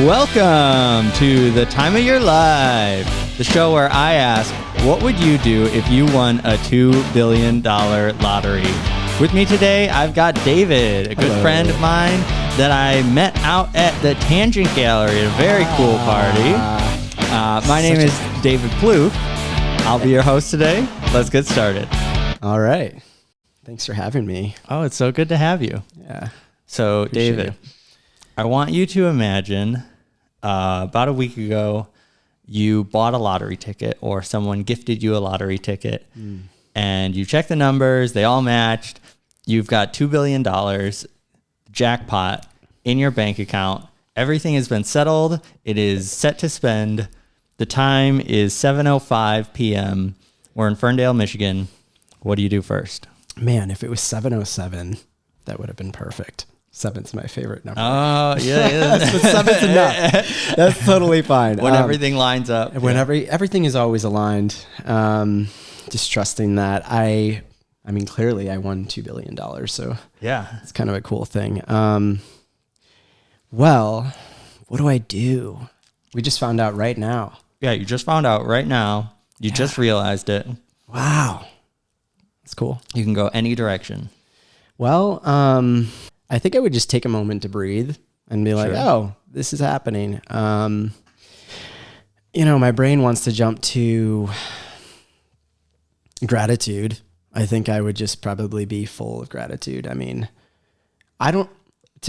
Welcome to the time of your life, the show where I ask, what would you do if you won a $2 billion lottery? With me today, I've got David, a good friend of mine that I met out at the Tangent Gallery at a very cool party. My name is David Plouffe. I'll be your host today. Let's get started. All right. Thanks for having me. Oh, it's so good to have you. Yeah. So, Appreciate David, it. I want you to imagine about a week ago, you bought a lottery ticket or someone gifted you a lottery ticket and you checked the numbers, they all matched. You've got $2 billion jackpot in your bank account. Everything has been settled. It is set to spend. The time is 7:05 p.m. We're in Ferndale, Michigan. What do you do first? Man, if it was 7:07, that would have been perfect. 7's my favorite number. Oh, yeah. But 7's enough. That's totally fine. When everything lines up. When everything is always aligned. Just trusting that. I mean, clearly I won $2 billion. So yeah, it's kind of a cool thing. Well, what do I do? We just found out right now. Yeah, you just found out right now. You just realized it. Wow. That's cool. You can go any direction. Well, I think I would just take a moment to breathe and be like, oh, this is happening. My brain wants to jump to gratitude. I think I would just probably be full of gratitude. I mean, to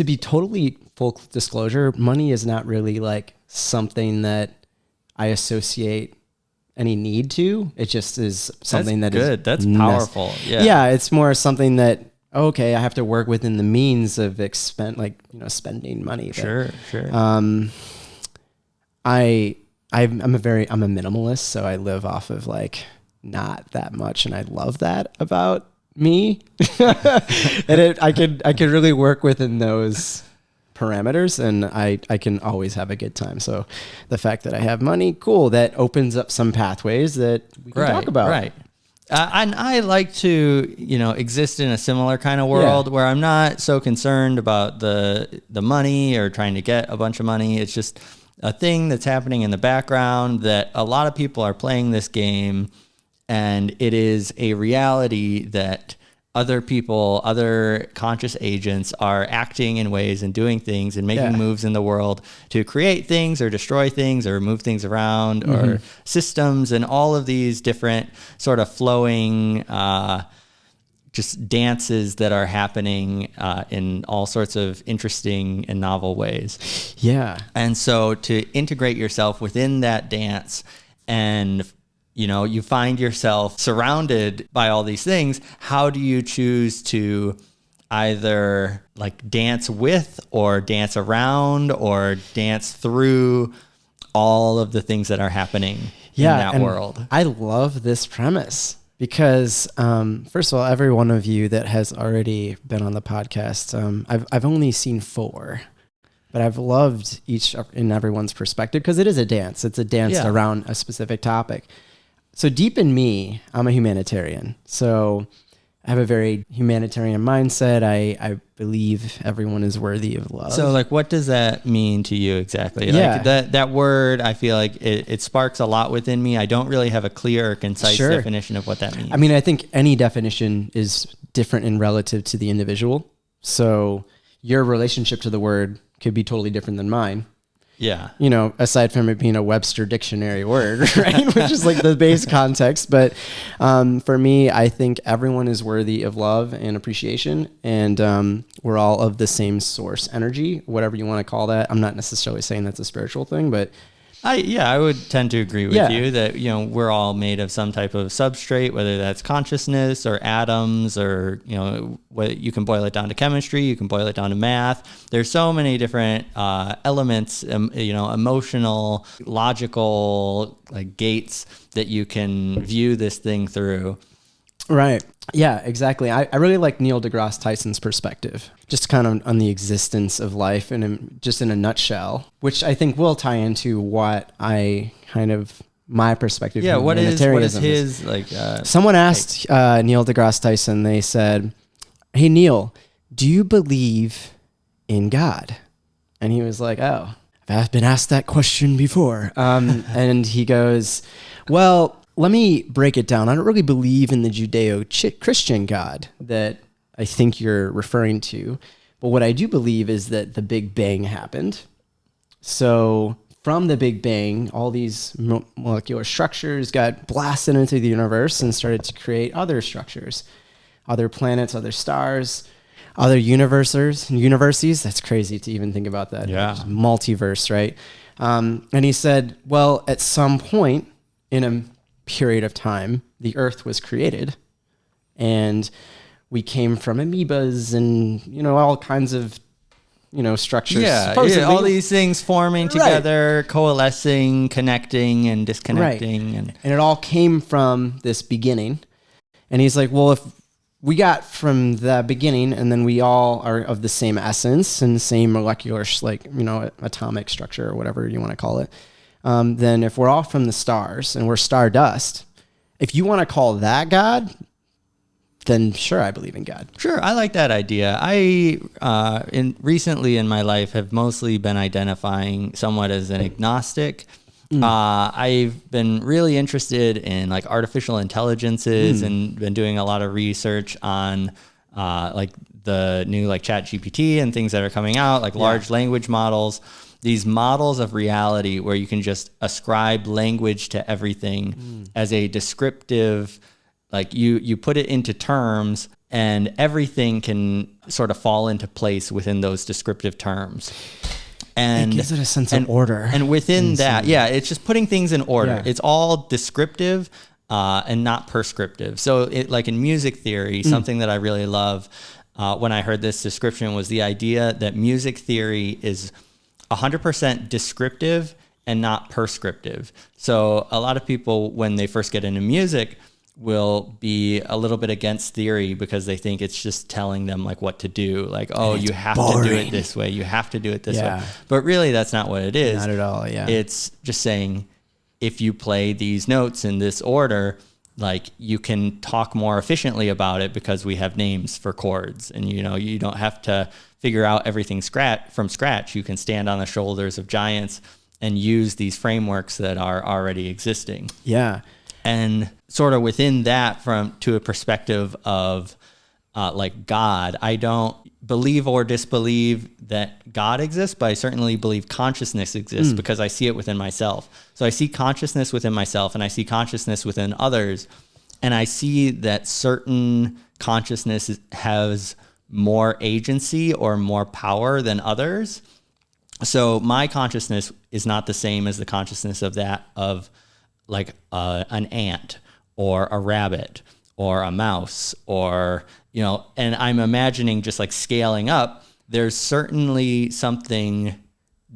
be totally full disclosure, money is not really like something that I associate any need to. It just is something That's that good. That's powerful. Yeah. Yeah. It's more something that, okay, I have to work within the means of spending money. Sure. I'm a minimalist, so I live off of like not that much, and I love that about me. And I could really work within those parameters, and I can always have a good time. So the fact that I have money, cool, that opens up some pathways that we can talk about. Right. And I like to, exist in a similar kind of world where I'm not so concerned about the money or trying to get a bunch of money. It's just a thing that's happening in the background that a lot of people are playing this game, and it is a reality that other people, other conscious agents are acting in ways and doing things and making moves in the world to create things or destroy things or move things around or systems, and all of these different sort of flowing just dances that are happening in all sorts of interesting and novel ways. Yeah. And so to integrate yourself within that dance, and you find yourself surrounded by all these things. How do you choose to either like dance with or dance around or dance through all of the things that are happening in that world? I love this premise because, first of all, every one of you that has already been on the podcast, I've only seen 4. But I've loved each and everyone's perspective because it is a dance. It's a dance around a specific topic. So deep in me, I'm a humanitarian. So I have a very humanitarian mindset. I believe everyone is worthy of love. So like, what does that mean to you exactly? Yeah. Like that word, I feel like it sparks a lot within me. I don't really have a clear or concise definition of what that means. I mean, I think any definition is different and relative to the individual. So your relationship to the word could be totally different than mine. Yeah. Aside from it being a Webster dictionary word, right? Which is like the base context. But for me, I think everyone is worthy of love and appreciation. And we're all of the same source energy, whatever you want to call that. I'm not necessarily saying that's a spiritual thing, but I would tend to agree with you that, we're all made of some type of substrate, whether that's consciousness or atoms or, you can boil it down to chemistry, you can boil it down to math. There's so many different elements, emotional, logical, like gates that you can view this thing through. Right. Yeah, exactly. I really like Neil deGrasse Tyson's perspective, just kind of on the existence of life and just in a nutshell, which I think will tie into what I kind of my perspective. Yeah. What is his like? Someone asked Neil deGrasse Tyson. They said, "Hey Neil, do you believe in God?" And he was like, "Oh, I've been asked that question before. And he goes, well, let me break it down. I don't really believe in the Judeo-Christian God that I think you're referring to. But what I do believe is that the Big Bang happened. So from the Big Bang, all these molecular structures got blasted into the universe and started to create other structures, other planets, other stars, other universes. That's crazy to even think about that. Yeah. Multiverse, right? And he said, well, at some point in a period of time, the Earth was created, and we came from amoebas and, all kinds of, structures. Yeah, all these things forming together, coalescing, connecting and disconnecting. Right. And it all came from this beginning. And he's like, well, if we got from the beginning and then we all are of the same essence and the same molecular, atomic structure or whatever you want to call it, then if we're all from the stars and we're stardust, if you want to call that God, then sure, I believe in God. Sure, I like that idea. I recently in my life have mostly been identifying somewhat as an agnostic. I've been really interested in like artificial intelligences and been doing a lot of research on like the new like ChatGPT and things that are coming out, like large language models. These models of reality where you can just ascribe language to everything as a descriptive, like you put it into terms and everything can sort of fall into place within those descriptive terms. And it gives it a sense of order. And within that, it's just putting things in order. Yeah. It's all descriptive and not prescriptive. So it, like in music theory, something that I really love when I heard this description was the idea that music theory is 100% descriptive and not prescriptive. So a lot of people, when they first get into music, will be a little bit against theory because they think it's just telling them like what to do. Like, oh, you have to do it this way. You have to do it this way. But really that's not what it is. Not at all. Yeah. It's just saying, if you play these notes in this order, like you can talk more efficiently about it because we have names for chords and, you don't have to figure out everything from scratch. You can stand on the shoulders of giants and use these frameworks that are already existing. Yeah. And sort of within that, to a perspective of like God, I don't believe or disbelieve that God exists, but I certainly believe consciousness exists because I see it within myself. So I see consciousness within myself and I see consciousness within others. And I see that certain consciousness has more agency or more power than others. So my consciousness is not the same as the consciousness of like an ant or a rabbit or a mouse or, and I'm imagining just like scaling up, there's certainly something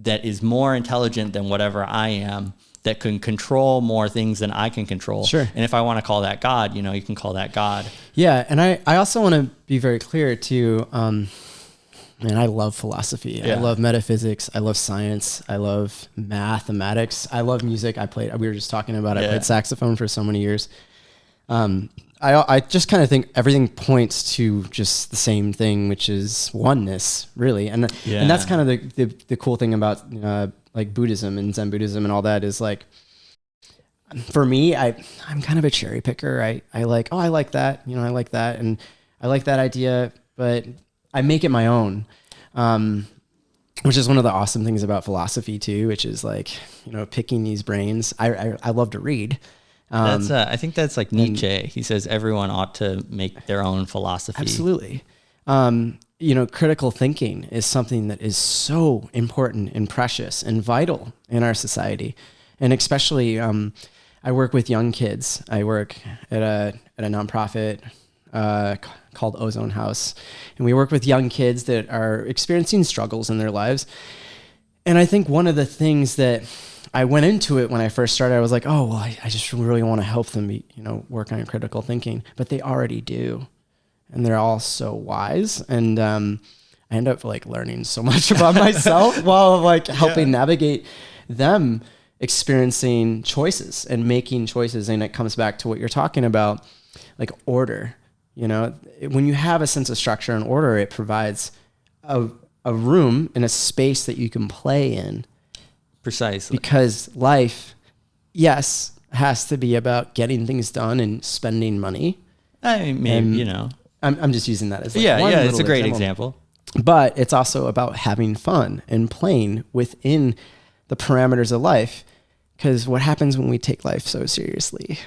that is more intelligent than whatever I am that can control more things than I can control. Sure. And if I want to call that God, you can call that God. Yeah. And I also want to be very clear too. Man, I love philosophy. Yeah. I love metaphysics. I love science. I love mathematics. I love music. We were just talking about it. I played saxophone for so many years. I just kind of think everything points to just the same thing, which is oneness, really. And that's kind of the cool thing about like Buddhism and Zen Buddhism and all that is like, for me, I'm kind of a cherry picker. I like that, I like that. And I like that idea, but I make it my own, which is one of the awesome things about philosophy too, which is like, picking these brains. I love to read. I think that's like Nietzsche. He says everyone ought to make their own philosophy. Absolutely. Critical thinking is something that is so important and precious and vital in our society. And especially, I work with young kids. I work at a nonprofit, called Ozone House. And we work with young kids that are experiencing struggles in their lives. And I think one of the things that I went into it when I first started, I was like, oh, well, I just really want to help them, work on critical thinking, but they already do. And they're all so wise. And I end up like learning so much about myself while like helping navigate them experiencing choices and making choices. And it comes back to what you're talking about, like order. When you have a sense of structure and order, it provides a room and a space that you can play in Precisely. Because life, yes, has to be about getting things done and spending money. I mean, maybe, And you know. I'm just using that as like Yeah, one it's little a great example. But it's also about having fun and playing within the parameters of life. Because what happens when we take life so seriously?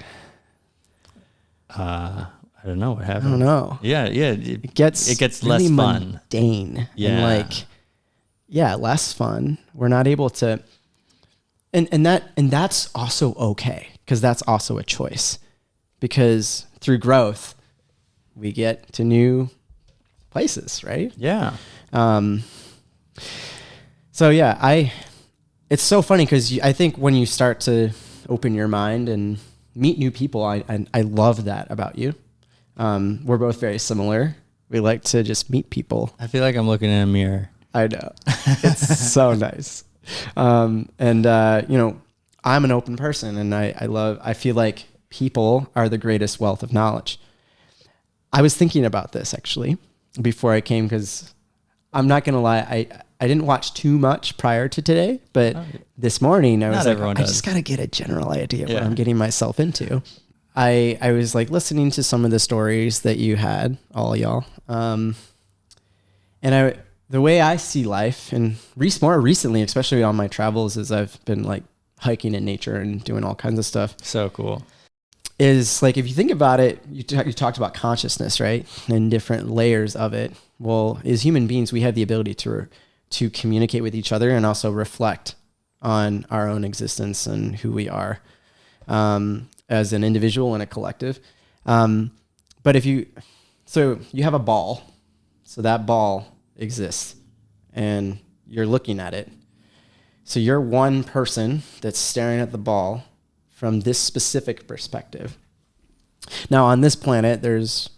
I don't know what happened. I don't know. Yeah. It gets less really fun. mundane. Yeah. And like, yeah, less fun. We're not able to, and that's also okay, because that's also a choice. Because through growth, we get to new places, right? Yeah. So yeah, it's so funny because I think when you start to open your mind and meet new people, I love that about you. We're both very similar. We like to just meet people. I feel like I'm looking in a mirror. I know. It's so nice. You know, I'm an open person, and I feel like people are the greatest wealth of knowledge. I was thinking about this actually before I came, because I'm not going to lie. I didn't watch too much prior to today, but this morning I was like, I just got to get a general idea of what I'm getting myself into. I was like listening to some of the stories that you had, all y'all. And the way I see life, and more recently, especially on my travels, as I've been like hiking in nature and doing all kinds of stuff. So cool. Is like, if you think about it, you talked about consciousness, right? And different layers of it. Well, as human beings, we have the ability to communicate with each other and also reflect on our own existence and who we are as an individual and a collective. But so you have a ball, so that ball exists and you're looking at it. So you're one person that's staring at the ball from this specific perspective. Now on this planet, there's,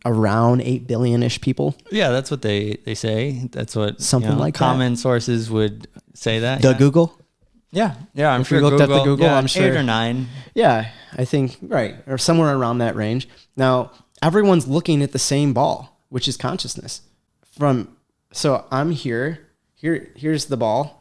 around 8 billion-ish people. Yeah, that's what they say. That's what something like common sources would say that. Google? Yeah, I'm if sure. you looked at the Google, yeah, I'm sure 8 or 9. Yeah, I think right, or somewhere around that range. Now everyone's looking at the same ball, which is consciousness. So I'm here. Here's the ball.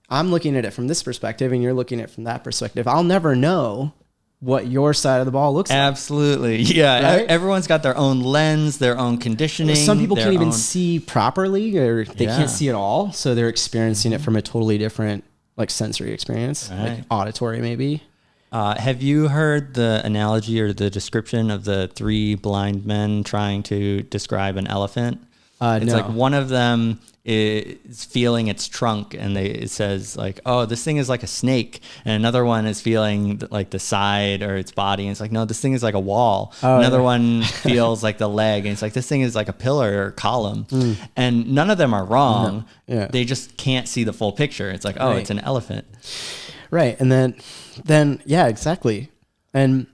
I'm looking at it from this perspective, and you're looking at it from that perspective. I'll never know what your side of the ball looks like. Absolutely. Yeah. Right? Everyone's got their own lens, their own conditioning. Some people can't even see properly, or they can't see at all. So they're experiencing it from a totally different like sensory experience, like auditory maybe. Have you heard the analogy or the description of the 3 blind men trying to describe an elephant? It's no. like one of them is feeling its trunk, and it says like, oh, this thing is like a snake. And another one is feeling like the side or its body, and it's like, no, this thing is like a wall. Another one feels like the leg, and it's like, this thing is like a pillar or column. And none of them are wrong. No. Yeah. They just can't see the full picture. It's like, oh, it's an elephant. Right. And then yeah, exactly. And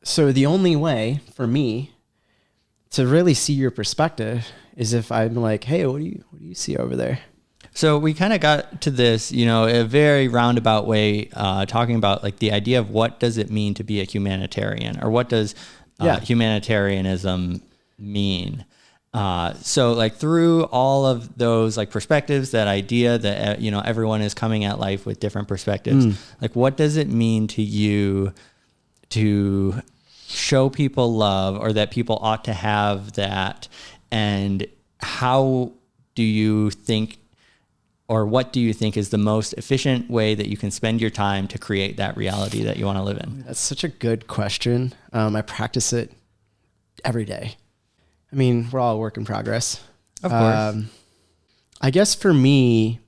so the only way for me to really see your perspective is if I'm like, hey, what do you see over there? So we kind of got to this, a very roundabout way, talking about like the idea of what does it mean to be a humanitarian, or what does humanitarianism mean? So like through all of those like perspectives, that idea that, everyone is coming at life with different perspectives, like what does it mean to you to show people love, or that people ought to have that? And how do you think, or what do you think is the most efficient way that you can spend your time to create that reality that you want to live in? That's such a good question. I practice it every day. We're all a work in progress. Of course. I guess for me,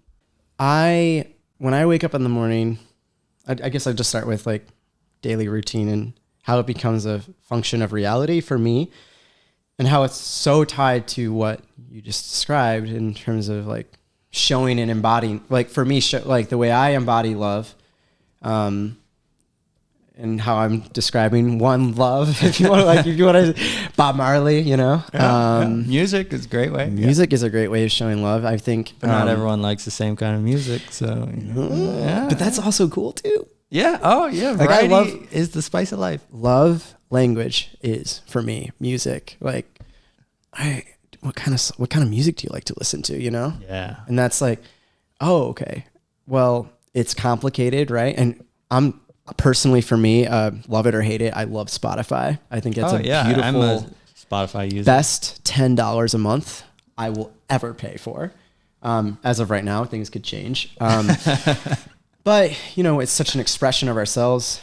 when I wake up in the morning, I guess I'll just start with like daily routine and how it becomes a function of reality for me, and how it's so tied to what you just described in terms of like showing and embodying, like for me, like the way I embody love, and how I'm describing one love, if you want to, Bob Marley, Music is a great way. Music is a great way of showing love, I think. But not everyone likes the same kind of music, so. But that's also cool too. Yeah. Oh yeah. Variety is the spice of life. Love language is for me music. Like, what kind of music do you like to listen to? Yeah. And that's like, oh, okay. Well, it's complicated, right? And I'm personally, for me, love it or hate it, I love Spotify. I think it's beautiful, I'm a Spotify user. best $10 a month I will ever pay for. As of right now, things could change. But, you know, it's such an expression of ourselves.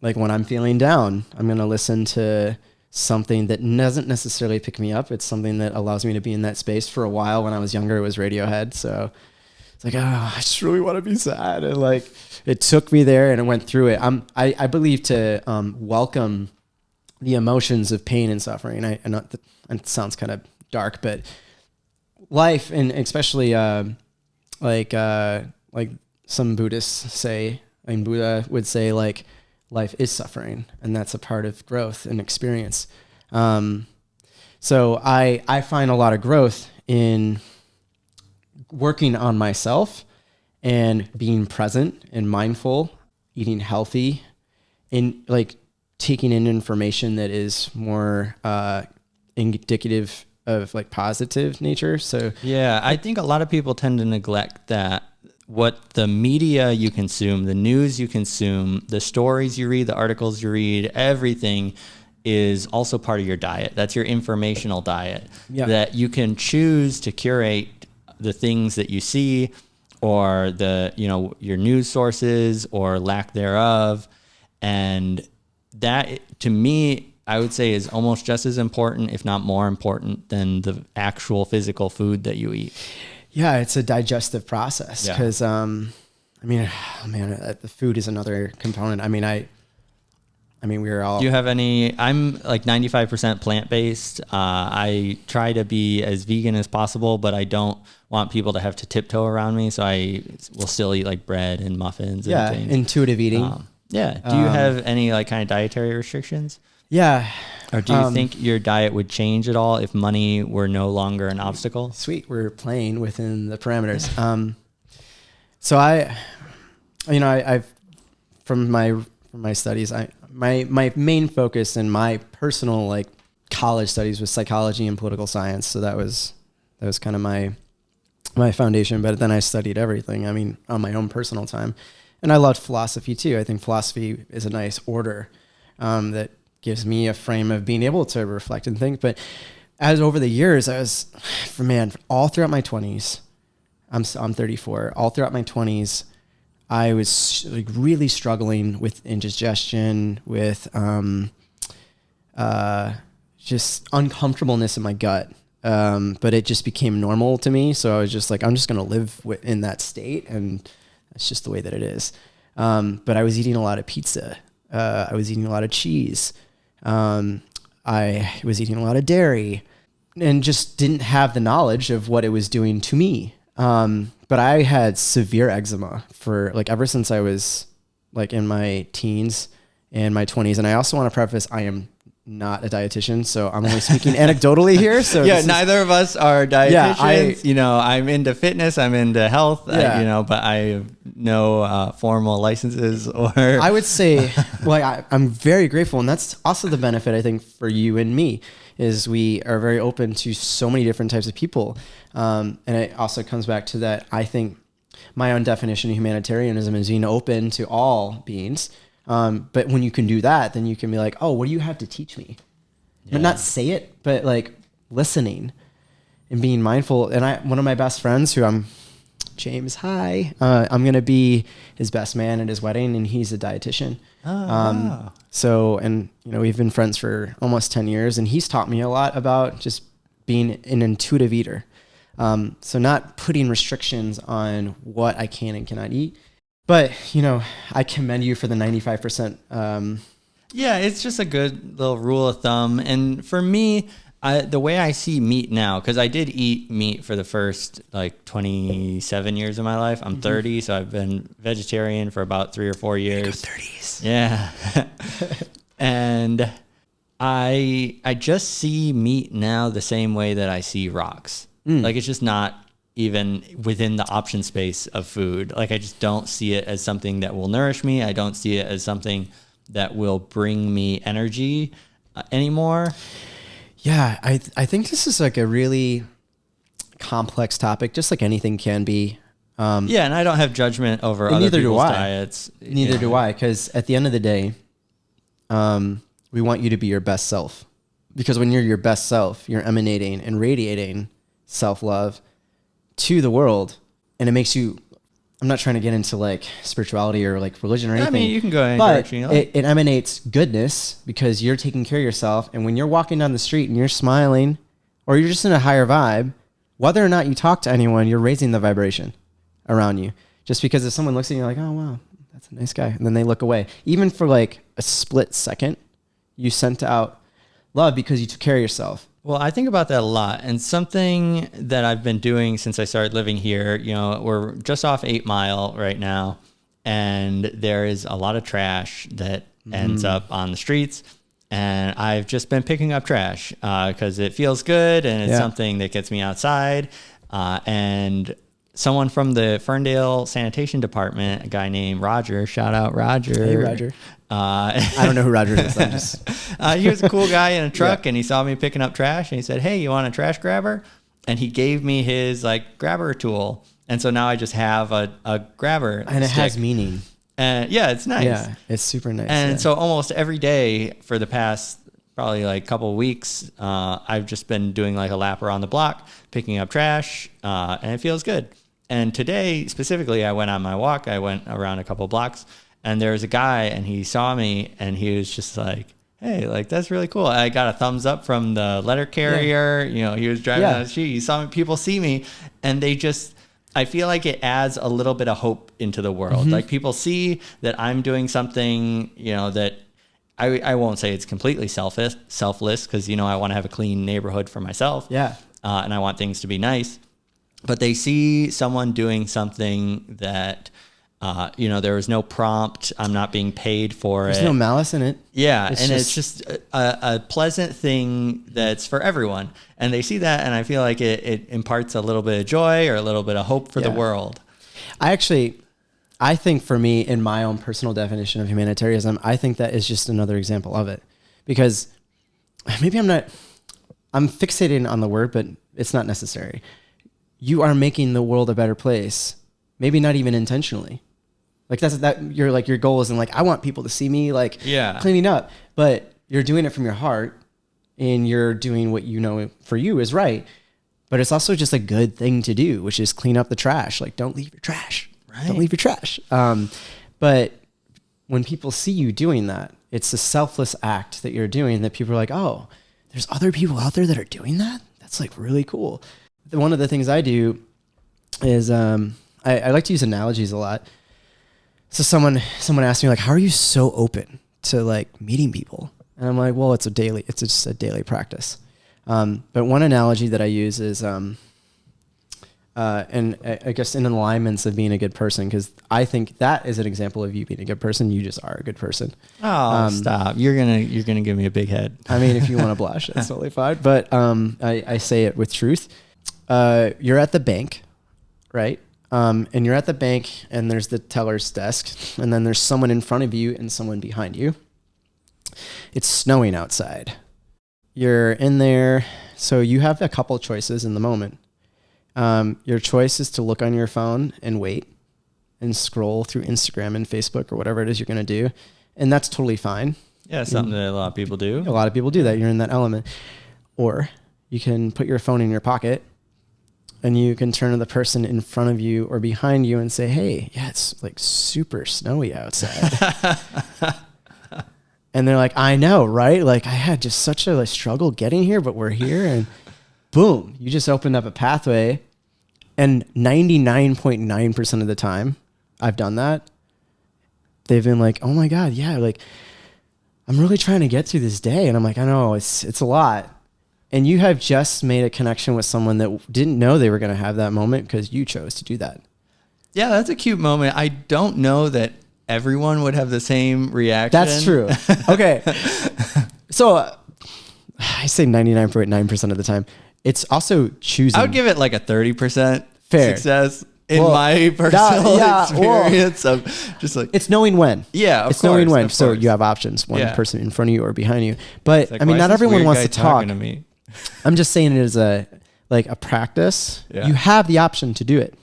Like when I'm feeling down, I'm going to listen to something that doesn't necessarily pick me up. It's something that allows me to be in that space. For a while when I was younger, it was Radiohead. So it's like, oh, I just really want to be sad. And like, it took me there and it went through it. I believe to welcome the emotions of pain and suffering. I know that it sounds kind of dark, but life, and especially like some Buddhists say, I mean, Buddha would say, like, life is suffering, and that's a part of growth and experience. So I find a lot of growth in working on myself and being present and mindful, eating healthy, and like taking in information that is more indicative of like positive nature. So yeah, I think a lot of people tend to neglect that. What the media you consume, the news you consume, the stories you read, the articles you read, everything is also part of your diet. That's your informational diet. Yeah. That you can choose to curate the things that you see, or the, you know, your news sources or lack thereof. And that, to me, I would say is almost just as important, if not more important, than the actual physical food that you eat. Yeah, it's a digestive process because, I mean, oh man, the food is another component. I mean, we're all. Do you have any? I'm like 95% plant-based. I try to be as vegan as possible, but I don't want people to have to tiptoe around me. So I will still eat like bread and muffins. Yeah, and things. Intuitive eating. Do you have any like kind of dietary restrictions? Yeah. Or do you think your diet would change at all if money were no longer an obstacle? Sweet. We're playing within the parameters. So I've from my studies, my main focus in my personal like college studies was psychology and political science. So that was kind of my foundation. But then I studied everything. I mean, on my own personal time, and I loved philosophy too. I think philosophy is a nice order that gives me a frame of being able to reflect and think. But as over the years, I was, all throughout my 20s, I'm 34, all throughout my 20s, I was like really struggling with indigestion, with just uncomfortableness in my gut. But it just became normal to me. So I was just like, I'm just going to live in that state. And that's just the way that it is. But I was eating a lot of pizza. I was eating a lot of cheese. I was eating a lot of dairy and just didn't have the knowledge of what it was doing to me. But I had severe eczema for like ever since I was like in my teens and my 20s. And I also want to preface, I am not a dietitian, so I'm only speaking anecdotally here. So yeah, neither of us are dietitians. I'm into fitness, I'm into health, but I have no formal licenses or. I would say, I'm very grateful, and that's also the benefit I think for you and me is we are very open to so many different types of people, and it also comes back to that. I think my own definition of humanitarianism is being open to all beings. But when you can do that, then you can be like, oh, what do you have to teach me? Yeah. But not say it, but like listening and being mindful. And one of my best friends James, hi, I'm going to be his best man at his wedding, and he's a dietitian. Wow. So, and we've been friends for almost 10 years, and he's taught me a lot about just being an intuitive eater. So not putting restrictions on what I can and cannot eat. But, I commend you for the 95%. Yeah, it's just a good little rule of thumb. And for me, the way I see meat now, because I did eat meat for the first 27 years of my life. I'm 30, so I've been vegetarian for about 3 or 4 years. 30s. Yeah. And I just see meat now the same way that I see rocks. Like it's just not even within the option space of food. Like I just don't see it as something that will nourish me. I don't see it as something that will bring me energy anymore. Yeah, I think this is like a really complex topic, just like anything can be. Yeah, and I don't have judgment over other people's diets. Neither do I, because at the end of the day, we want you to be your best self. Because when you're your best self, you're emanating and radiating self-love to the world, and it makes you, I'm not trying to get into like spirituality or like religion or anything. I mean, you can go any direction you like. It emanates goodness because you're taking care of yourself. And when you're walking down the street and you're smiling, or you're just in a higher vibe, whether or not you talk to anyone, you're raising the vibration around you. Just because if someone looks at you like, oh, wow, that's a nice guy. And then they look away. Even for like a split second, you sent out love because you took care of yourself. Well, I think about that a lot. And something that I've been doing since I started living here, we're just off 8 Mile right now. And there is a lot of trash that ends up on the streets. And I've just been picking up trash because it feels good. And it's something that gets me outside. And someone from the Ferndale Sanitation Department, a guy named Roger, shout out Roger. Hey, Roger. I don't know who Roger is. I'm just... he was a cool guy in a truck, and he saw me picking up trash, and he said, hey, you want a trash grabber? And he gave me his like grabber tool. And so now I just have a grabber and it has meaning. And yeah, it's nice. Yeah, it's super nice. And so almost every day for the past probably like couple of weeks, I've just been doing like a lap around the block, picking up trash, and it feels good. And today specifically, I went on my walk. I went around a couple blocks, and there was a guy, and he saw me, and he was just like, hey, like, that's really cool. I got a thumbs up from the letter carrier. He was driving down the street. He saw me, people see me, and they just, I feel like it adds a little bit of hope into the world. Mm-hmm. Like people see that I'm doing something, that I won't say it's completely selfless because, I want to have a clean neighborhood for myself. Yeah. And I want things to be nice. But they see someone doing something that, there was no prompt. I'm not being paid for There's no malice in it. Yeah. It's just a pleasant thing that's for everyone. And they see that. And I feel like it imparts a little bit of joy or a little bit of hope for the world. I think for me, in my own personal definition of humanitarianism, I think that is just another example of it. Because maybe I'm fixating on the word, but it's not necessary. You are making the world a better place, maybe not even intentionally. Like your goal isn't like, I want people to see me cleaning up, but you're doing it from your heart and you're doing what for you is right. But it's also just a good thing to do, which is clean up the trash. Like, don't leave your trash. Right. Don't leave your trash. But when people see you doing that, it's a selfless act that you're doing that people are like, oh, there's other people out there that are doing that? That's like really cool. One of the things I do is I like to use analogies a lot. So someone asked me like, how are you so open to like meeting people? And I'm like, well, it's just a daily practice. But one analogy that I use is, and I guess in alignments of being a good person, because I think that is an example of you being a good person. You just are a good person. Oh, stop! You're gonna give me a big head. I mean, if you want to blush, that's totally fine. But I say it with truth. You're at the bank, right? And you're at the bank, and there's the teller's desk, and then there's someone in front of you and someone behind you. It's snowing outside. You're in there, so you have a couple choices in the moment. Your choice is to look on your phone and wait and scroll through Instagram and Facebook or whatever it is you're going to do. And that's totally fine. Yeah, something that a lot of people do. A lot of people do that. You're in that element. Or you can put your phone in your pocket and you can turn to the person in front of you or behind you and say, hey, yeah, it's like super snowy outside. And they're like, I know, right? Like I had just such a struggle getting here, but we're here and boom, you just opened up a pathway. And 99.9% of the time I've done that, they've been like, oh my God, yeah, like I'm really trying to get through this day. And I'm like, I know it's a lot. And you have just made a connection with someone that didn't know they were going to have that moment because you chose to do that. Yeah, that's a cute moment. I don't know that everyone would have the same reaction. That's true. Okay. So I say 99.9% of the time. It's also choosing. I would give it like a 30% success in my personal experience of just like. It's knowing when. Yeah, it's knowing when. So you have options, one person in front of you or behind you. But like, I mean, not everyone wants to talk. To me? I'm just saying it as a practice. Yeah. You have the option to do it.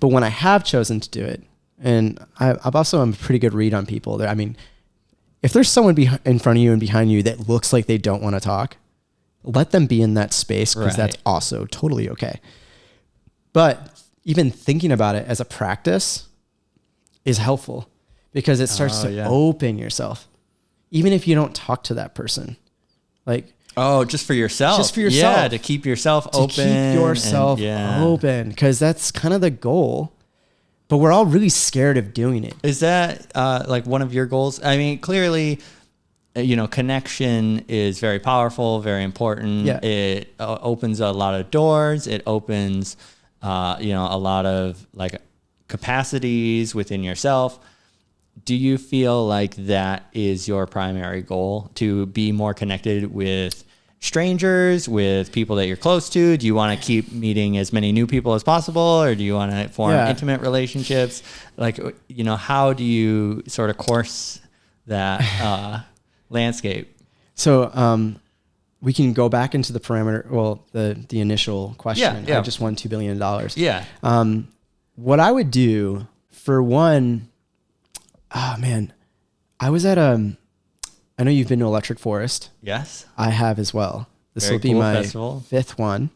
But when I have chosen to do it, and I'm also a pretty good read on people. I mean, if there's someone in front of you and behind you that looks like they don't want to talk, let them be in that space, because that's also totally okay. But even thinking about it as a practice is helpful, because it starts to open yourself. Even if you don't talk to that person, like, just for yourself. Just for yourself. Yeah, to keep yourself open. To keep yourself open, because that's kind of the goal. But we're all really scared of doing it. Is that like one of your goals? I mean, clearly, connection is very powerful, very important. Yeah. It opens a lot of doors. It opens, a lot of like capacities within yourself. Do you feel like that is your primary goal, to be more connected with strangers, with people that you're close to? Do you want to keep meeting as many new people as possible, or do you want to form intimate relationships? Like, how do you sort of course that landscape? So we can go back into the parameter. Well, the initial question. Yeah. I just won $2 billion. Yeah. What I would do, for one, I was at I know you've been to Electric Forest. Yes. I have as well. This will be my fifth one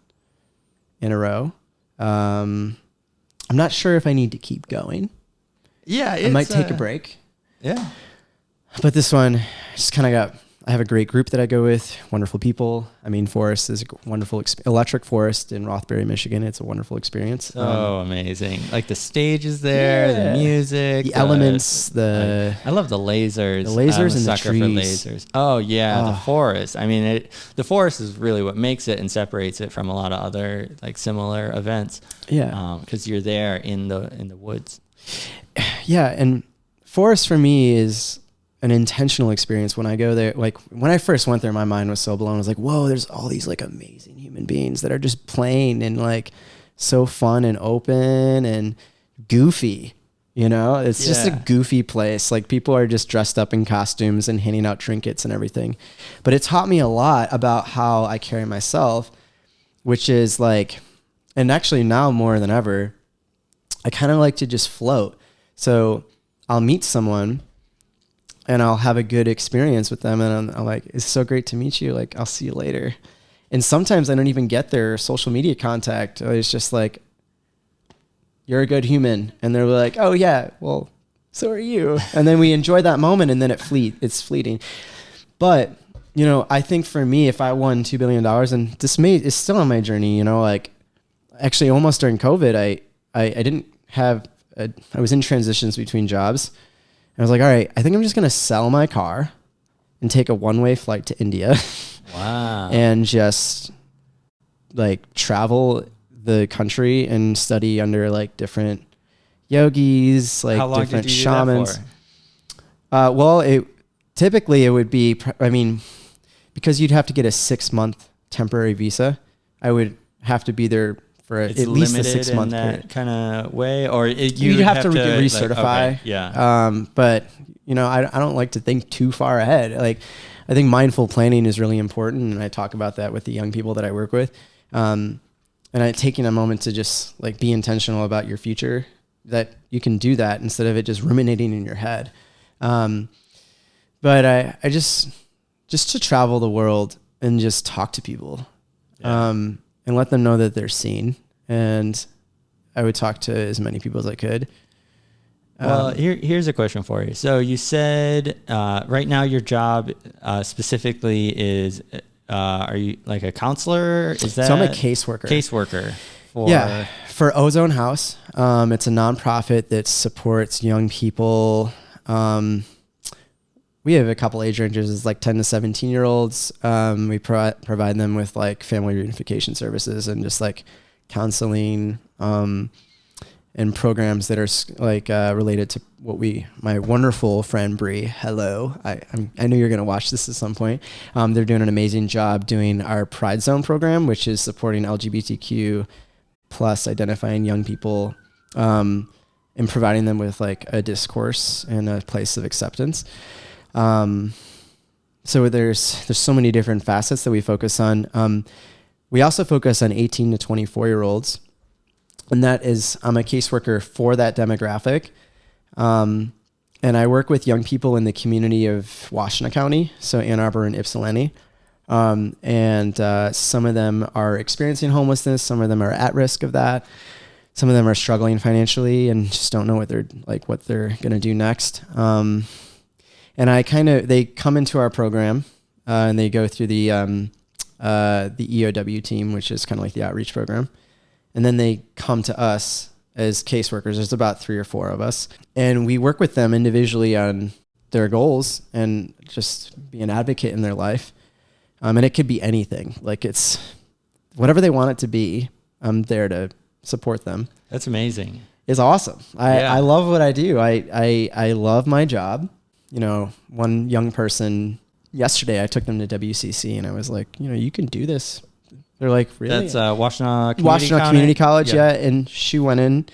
in a row. I'm not sure if I need to keep going. Yeah. I might take a break. Yeah. But this one, just kind of I have a great group that I go with, wonderful people. I mean, Forest is a wonderful, Electric Forest in Rothbury, Michigan. It's a wonderful experience. Oh, amazing. Like the stage is there, the music, the elements, I love the lasers. The lasers and the sucker trees. for lasers. Oh yeah. The forest. I mean, the forest is really what makes it and separates it from a lot of other like similar events. Yeah. Cause you're there in the woods. Yeah. And Forest for me is an intentional experience. When I go there, like when I first went there, my mind was so blown. I was like, whoa, there's all these like amazing human beings that are just playing and like so fun and open and goofy, it's just a goofy place. Like people are just dressed up in costumes and handing out trinkets and everything. But it taught me a lot about how I carry myself, which is like, and actually now more than ever, I kind of like to just float. So I'll meet someone and I'll have a good experience with them. And I'm like, it's so great to meet you. Like, I'll see you later. And sometimes I don't even get their social media contact. It's just like, you're a good human. And they're like, oh yeah, well, so are you. And then we enjoy that moment, and then it's fleeting. But, I think for me, if I won $2 billion, and this is still on my journey, like actually almost during COVID, I didn't have, I was in transitions between jobs. I was like, all right, I think I'm just going to sell my car and take a one-way flight to India. Wow. And just like travel the country and study under like different yogis, like different shamans. Well, typically it would be, because you'd have to get a 6-month temporary visa, I would have to be there for at least a 6-month period. Kind of way, or you'd have to recertify. Like, okay, yeah. But I don't like to think too far ahead. Like, I think mindful planning is really important, and I talk about that with the young people that I work with. And taking a moment to just like be intentional about your future, that you can do that instead of it just ruminating in your head. But I just to travel the world and just talk to people. Yeah. And let them know that they're seen. And I would talk to as many people as I could. Well, here's a question for you. So you said right now your job specifically is, are you like a counselor? Is that? So I'm a caseworker. Caseworker. For Ozone House. It's a nonprofit that supports young people. We have a couple age ranges, it's like 10 to 17 year olds. We provide them with like family reunification services and just like counseling, and programs that are like related to my wonderful friend Bree. Hello, I know you're gonna watch this at some point. They're doing an amazing job doing our Pride Zone program, which is supporting LGBTQ plus identifying young people, and providing them with like a discourse and a place of acceptance. So there's so many different facets that we focus on. We also focus on 18 to 24 year olds. And that is, I'm a caseworker for that demographic. And I work with young people in the community of Washtenaw County, so Ann Arbor and Ypsilanti. Some of them are experiencing homelessness. Some of them are at risk of that. Some of them are struggling financially and just don't know what they're going to do next. And they come into our program, and they go through the EOW team, which is kind of like the outreach program. And then they come to us as caseworkers. There's about 3 or 4 of us, and we work with them individually on their goals and just be an advocate in their life. And it could be anything. Like, it's whatever they want it to be. I'm there to support them. That's amazing. It's awesome. I love what I do. I love my job. You know, one young person yesterday, I took them to WCC and I was like, you know, you can do this. They're like, really? That's Washtenaw Community College. Yeah. And she went in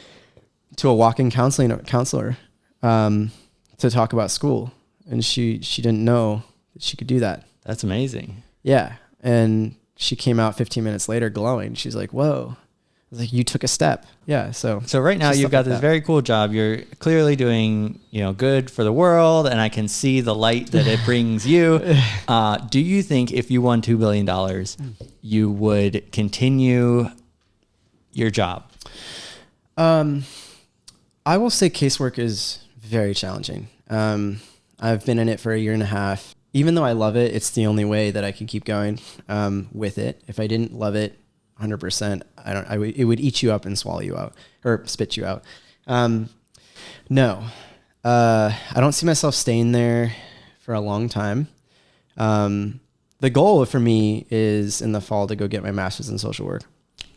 to a walk-in counselor to talk about school. And she didn't know that she could do that. That's amazing. Yeah. And she came out 15 minutes later glowing. She's like, whoa. I was like, you took a step. Yeah. So right now you've got this very cool job. You're clearly doing, you know, good for the world, and I can see the light that it brings you. Do you think if you won $2 billion, you would continue your job? I will say casework is very challenging. I've been in it for 1.5 years. Even though I love it, it's the only way that I can keep going with it. If I didn't love it 100%, it would eat you up and swallow you out, or spit you out. No, I don't see myself staying there for a long time. The goal for me is in the fall to go get my master's in social work.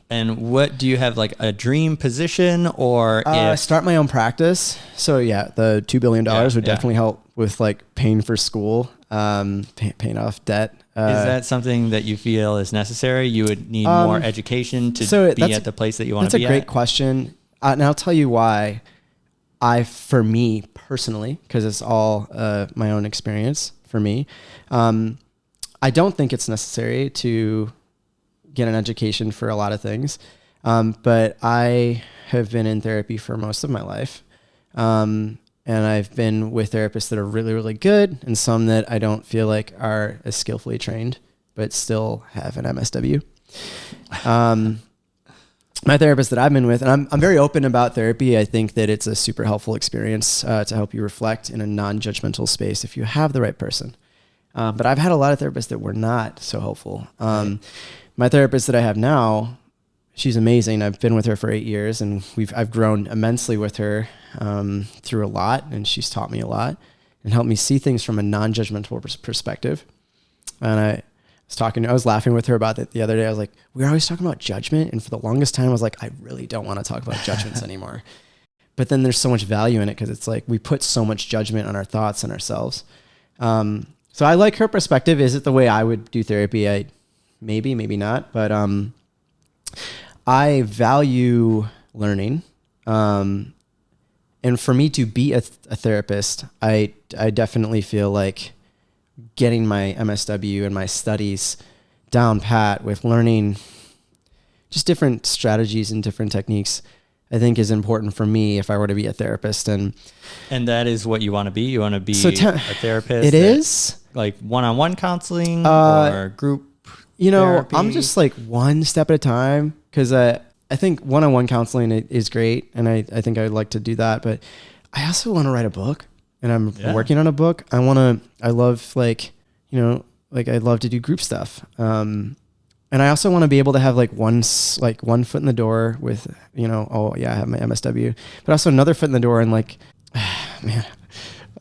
And what do you have, like a dream position, or start my own practice? So yeah, the $2 billion would definitely help with like paying for school, paying off debt. Is that something that you feel is necessary? You would need more education to be at the place that you want to be at? That's a great question. And I'll tell you why. For me personally, because it's all my own experience for me, I don't think it's necessary to get an education for a lot of things. But I have been in therapy for most of my life. And I've been with therapists that are really, really good, and some that I don't feel like are as skillfully trained, but still have an MSW. My therapist that I've been with, and I'm very open about therapy. I think that it's a super helpful experience to help you reflect in a non-judgmental space if you have the right person. But I've had a lot of therapists that were not so helpful. My therapist that I have now, she's amazing. I've been with her for 8 years, and I've grown immensely with her through a lot, and she's taught me a lot and helped me see things from a non-judgmental perspective. And I was laughing with her about it the other day. I was like, we were always talking about judgment, and for the longest time I was like, I really don't want to talk about judgments anymore. But then there's so much value in it, because it's like we put so much judgment on our thoughts and ourselves. So I like her perspective. Is it the way I would do therapy? Maybe not. But I value learning. And for me to be a therapist, I definitely feel like getting my MSW and my studies down pat with learning just different strategies and different techniques, I think is important for me if I were to be a therapist. And that is what you want to be? You want to be a therapist? It is. Like one-on-one counseling or group therapy? I'm just like one step at a time, because I think one-on-one counseling is great, and I think I would like to do that. But I also want to write a book, and I'm working on a book. I love I'd love to do group stuff. And I also want to be able to have like one foot in the door with, I have my MSW, but also another foot in the door and like, man,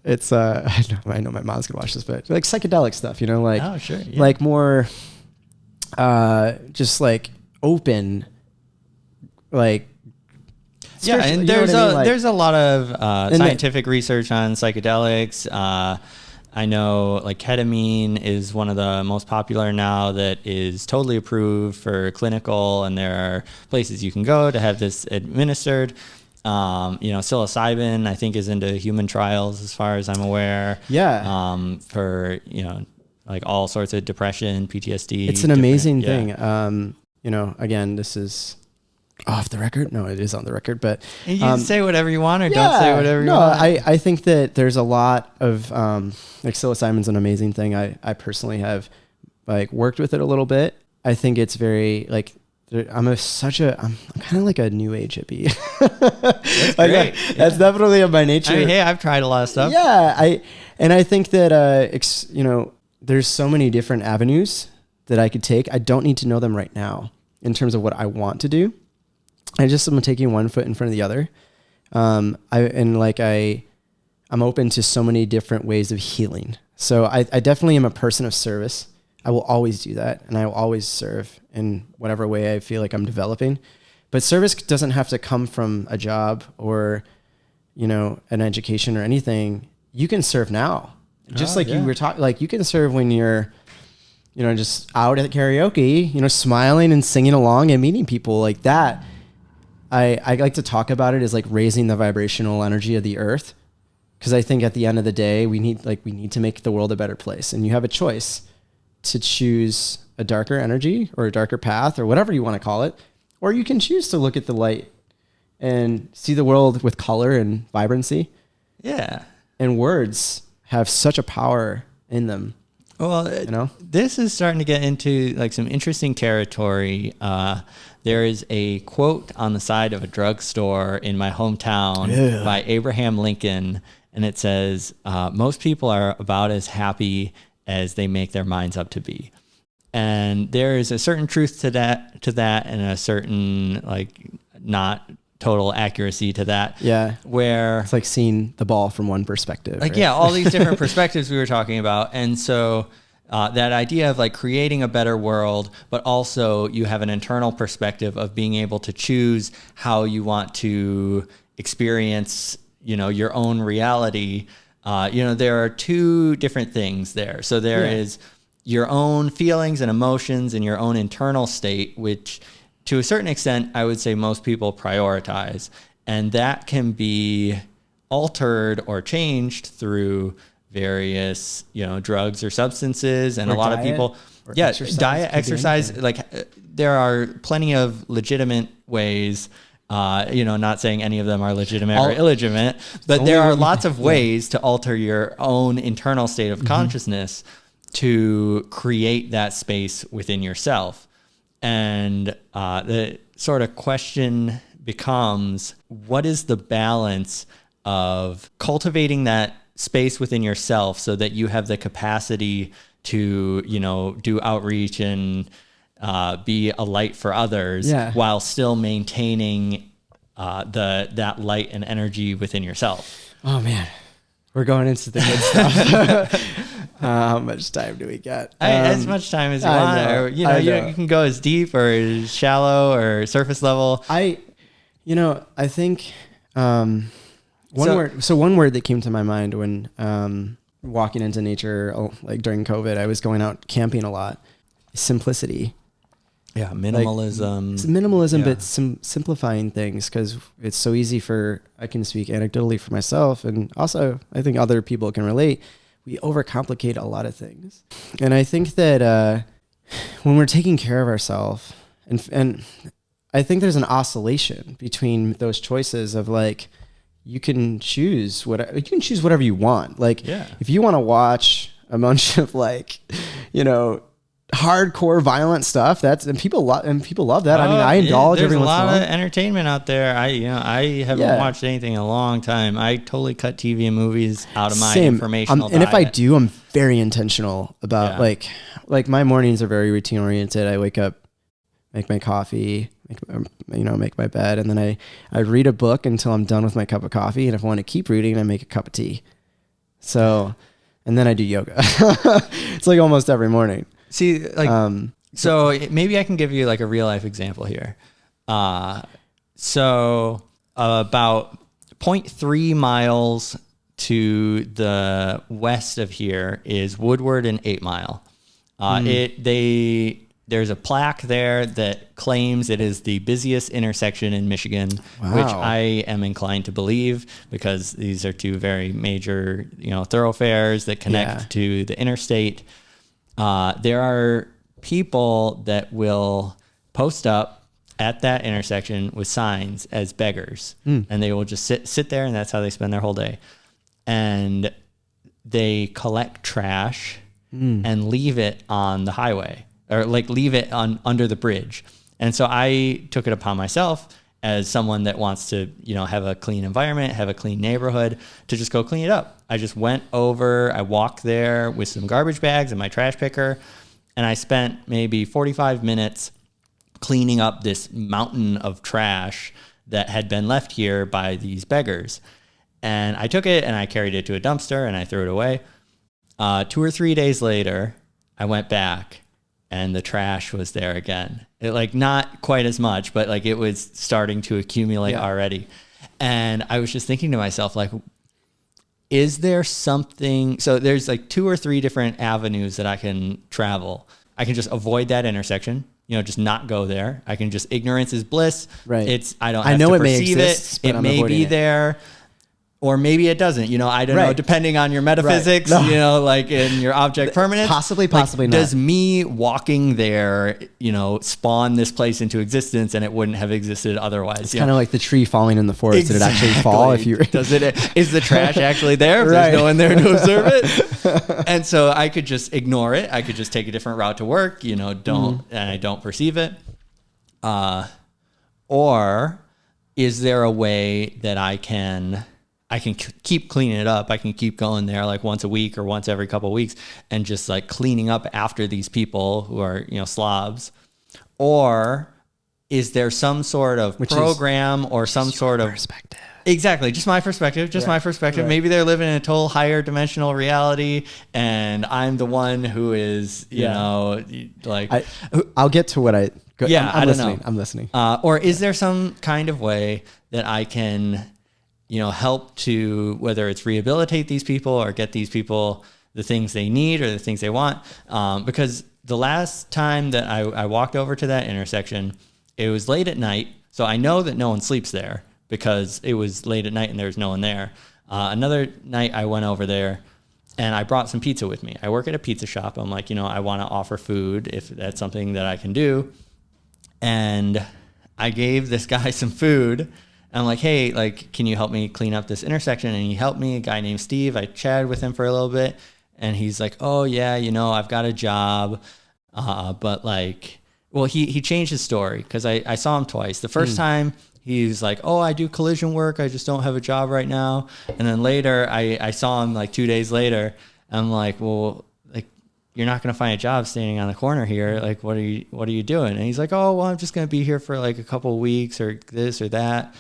it's, I know my mom's gonna watch this, but like psychedelic stuff, oh, sure, yeah. Like more, just like open, like, yeah. And there's a lot of scientific research on psychedelics. I know like ketamine is one of the most popular now that is totally approved for clinical, and there are places you can go to have this administered. Psilocybin I think is into human trials as far as I'm aware. Yeah. For, like all sorts of depression, PTSD. It's an amazing thing. Again, this is Off the record? No, it is on the record, but And you can say whatever you want or don't say whatever you want. I think that there's a lot of, like psilocybin's an amazing thing. I personally have like worked with it a little bit. I think it's very like, I'm kind of like a new age hippie. That's great. Like, that's definitely of my nature. I mean, hey, I've tried a lot of stuff. Yeah. I think that, there's so many different avenues that I could take. I don't need to know them right now in terms of what I want to do. I just am taking one foot in front of the other. I'm open to so many different ways of healing. So I definitely am a person of service. I will always do that. And I will always serve in whatever way I feel like I'm developing. But service doesn't have to come from a job or, an education or anything. You can serve now. Just you were talking, like you can serve when you're, just out at karaoke, smiling and singing along and meeting people like that. I like to talk about it as like raising the vibrational energy of the earth. Cause I think at the end of the day, we need to make the world a better place. And you have a choice to choose a darker energy or a darker path or whatever you want to call it. Or you can choose to look at the light and see the world with color and vibrancy. Yeah. And words have such a power in them. Well, this is starting to get into like some interesting territory. There is a quote on the side of a drugstore in my hometown by Abraham Lincoln, and it says, most people are about as happy as they make their minds up to be. And there is a certain truth to that and a certain like not total accuracy to that. Yeah. Where it's like seeing the ball from one perspective. Like, right? Yeah, all these different perspectives we were talking about. And so that idea of like creating a better world, but also you have an internal perspective of being able to choose how you want to experience, your own reality. There are two different things there. So there is your own feelings and emotions and your own internal state, which to a certain extent, I would say most people prioritize. And that can be altered or changed through various, drugs or substances. And or a lot diet, of people, diet, exercise, like there are plenty of legitimate ways, not saying any of them are legitimate or illegitimate, but there are lots of ways to alter your own internal state of consciousness to create that space within yourself. And the sort of question becomes, what is the balance of cultivating that space within yourself so that you have the capacity to, do outreach and be a light for others while still maintaining that light and energy within yourself? Oh, man. We're going into the good stuff. How much time do we get? As much time as you want. Or, you can go as deep or as shallow or surface level. I think one word that came to my mind when walking into nature, like during COVID, I was going out camping a lot. Simplicity. Yeah, minimalism. It's minimalism, but simplifying things, because it's so easy I can speak anecdotally for myself, and also I think other people can relate. We overcomplicate a lot of things. And I think that when we're taking care of ourselves, and I think there's an oscillation between those choices of like, you can choose whatever you want. Like, if you want to watch a bunch of like, hardcore violent stuff, people love that. I mean, I indulge every once in a while. There's a lot of entertainment out there. I haven't watched anything in a long time. I totally cut TV and movies out of my informational diet. And if I do, I'm very intentional about like my mornings are very routine oriented. I wake up, make my coffee, make my bed, and then I read a book until I'm done with my cup of coffee. And if I want to keep reading, I make a cup of tea. So, and then I do yoga. It's like almost every morning. See, like, so maybe I can give you like a real life example here. So about 0.3 miles to the west of here is Woodward and 8 Mile. There's a plaque there that claims it is the busiest intersection in Michigan, which I am inclined to believe, because these are two very major, thoroughfares that connect to the interstate. There are people that will post up at that intersection with signs as beggars, and they will just sit there, and that's how they spend their whole day. And they collect trash and leave it on the highway, or like leave it on under the bridge. And so I took it upon myself as someone that wants to, have a clean environment, have a clean neighborhood, to just go clean it up. I just went over, I walked there with some garbage bags and my trash picker, and I spent maybe 45 minutes cleaning up this mountain of trash that had been left here by these beggars. And I took it and I carried it to a dumpster and I threw it away. 2 or 3 days later, I went back and the trash was there again. It, like, not quite as much, but like it was starting to accumulate already. And I was just thinking to myself, like, is there something? So there's like 2 or 3 different avenues that I can travel. I can just avoid that intersection, just not go there. I can just, ignorance is bliss. Right. I don't have to perceive it. It may be there. Or maybe it doesn't, I don't know, depending on your metaphysics, Right. No. like in your object permanence. Possibly not. Does me walking there, spawn this place into existence, and it wouldn't have existed otherwise? It's kind of like the tree falling in the forest. Did it actually fall? If you Does it? Is the trash actually there? If there's no one there to observe it? And so I could just ignore it. I could just take a different route to work, and I don't perceive it. Or is there a way that I can keep cleaning it up? I can keep going there like once a week or once every couple of weeks and just like cleaning up after these people who are, slobs. Or is there some sort of program or some sort of perspective? Exactly. Just my perspective. Right. Maybe they're living in a total higher dimensional reality and I'm the one who is, like, I'll get to what I don't know. I'm listening. Or is there some kind of way that I can, help to, whether it's rehabilitate these people or get these people the things they need or the things they want? Because the last time that I walked over to that intersection, it was late at night. So I know that no one sleeps there because it was late at night and there was no one there. Another night I went over there and I brought some pizza with me. I work at a pizza shop. I'm like, I want to offer food if that's something that I can do. And I gave this guy some food. I'm like, hey, like, can you help me clean up this intersection? And he helped me, a guy named Steve. I chatted with him for a little bit. And he's like, oh, yeah, I've got a job. But like, well, he changed his story because I saw him twice. The first time he was like, oh, I do collision work. I just don't have a job right now. And then later I saw him like 2 days later. I'm like, well, like, you're not going to find a job standing on the corner here. Like, what are you doing? And he's like, oh, well, I'm just going to be here for like a couple of weeks or this or that.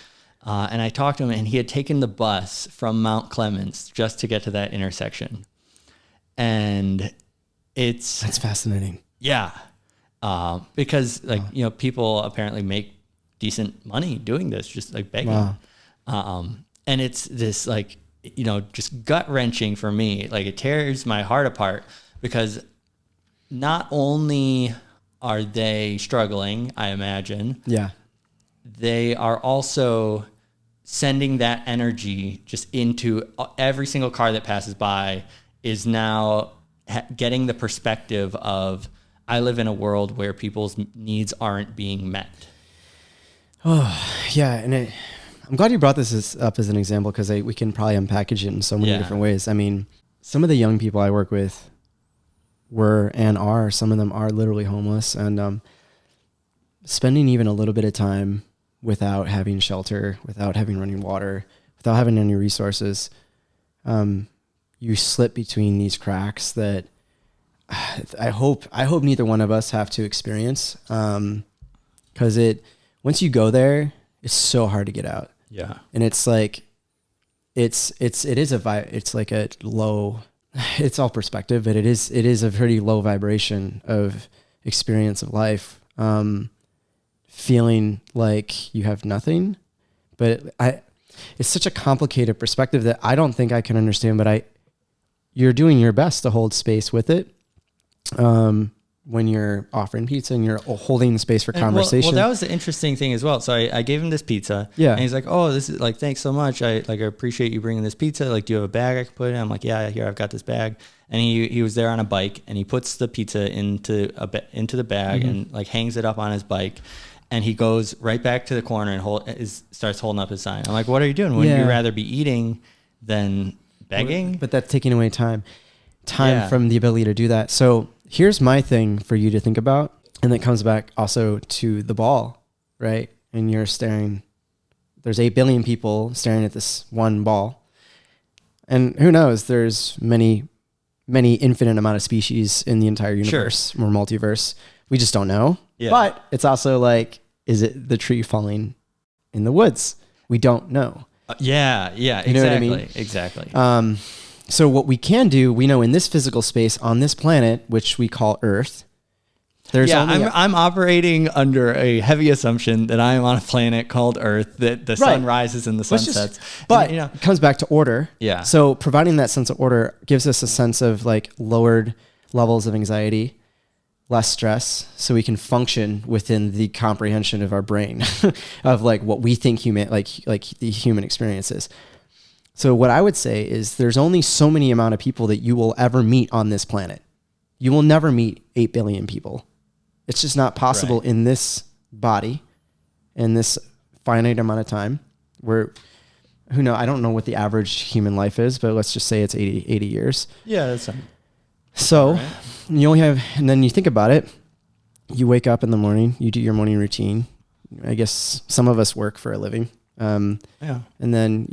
And I talked to him, and he had taken the bus from Mount Clemens just to get to that intersection. And that's fascinating. Yeah. Because like, people apparently make decent money doing this, just like begging. Wow. And it's this like, just gut wrenching for me. Like, it tears my heart apart because not only are they struggling, I imagine. Yeah. They are also sending that energy just into every single car that passes by is now getting the perspective of, I live in a world where people's needs aren't being met. Oh, yeah. And I'm glad you brought this up as an example because we can probably unpackage it in so many different ways. I mean, some of the young people I work with some of them are literally homeless, and spending even a little bit of time without having shelter, without having running water, without having any resources, you slip between these cracks that I hope neither one of us have to experience. Cause once you go there, it's so hard to get out. Yeah. And it's like, it's like a low, it's all perspective, but it is a pretty low vibration of experience of life. Feeling like you have nothing, but it's such a complicated perspective that I don't think I can understand, but you're doing your best to hold space with it. When you're offering pizza and you're holding space for conversation. Well, that was the interesting thing as well. So I gave him this pizza. Yeah. And he's like, oh, this is like, thanks so much. I appreciate you bringing this pizza. Like, do you have a bag I can put in? I'm like, yeah, here, I've got this bag. And he was there on a bike and he puts the pizza into the bag and like hangs it up on his bike. And he goes right back to the corner and starts holding up his sign. I'm like, what are you doing? Wouldn't you rather be eating than begging? But that's taking away time from the ability to do that. So here's my thing for you to think about. And that comes back also to the ball, right? And you're staring, there's 8 billion people staring at this one ball. And who knows, there's many infinite amount of species in the entire universe or multiverse. We just don't know. Yeah. But it's also like, is it the tree falling in the woods? We don't know. Yeah, exactly. You know what I mean? Exactly. So what we can do, we know in this physical space on this planet, which we call Earth, I'm operating under a heavy assumption that I am on a planet called Earth, that the sun rises and the sun sets. But it comes back to order. Yeah. So providing that sense of order gives us a sense of like lowered levels of anxiety, less stress, so we can function within the comprehension of our brain of like what we think like the human experience is. So what I would say is there's only so many amount of people that you will ever meet on this planet. You will never meet 8 billion people. It's just not possible in this body, in this finite amount of time. I don't know what the average human life is, but let's just say it's 80 years. Yeah, that's fine. So you only have, and then you think about it, you wake up in the morning, you do your morning routine. I guess some of us work for a living. And then,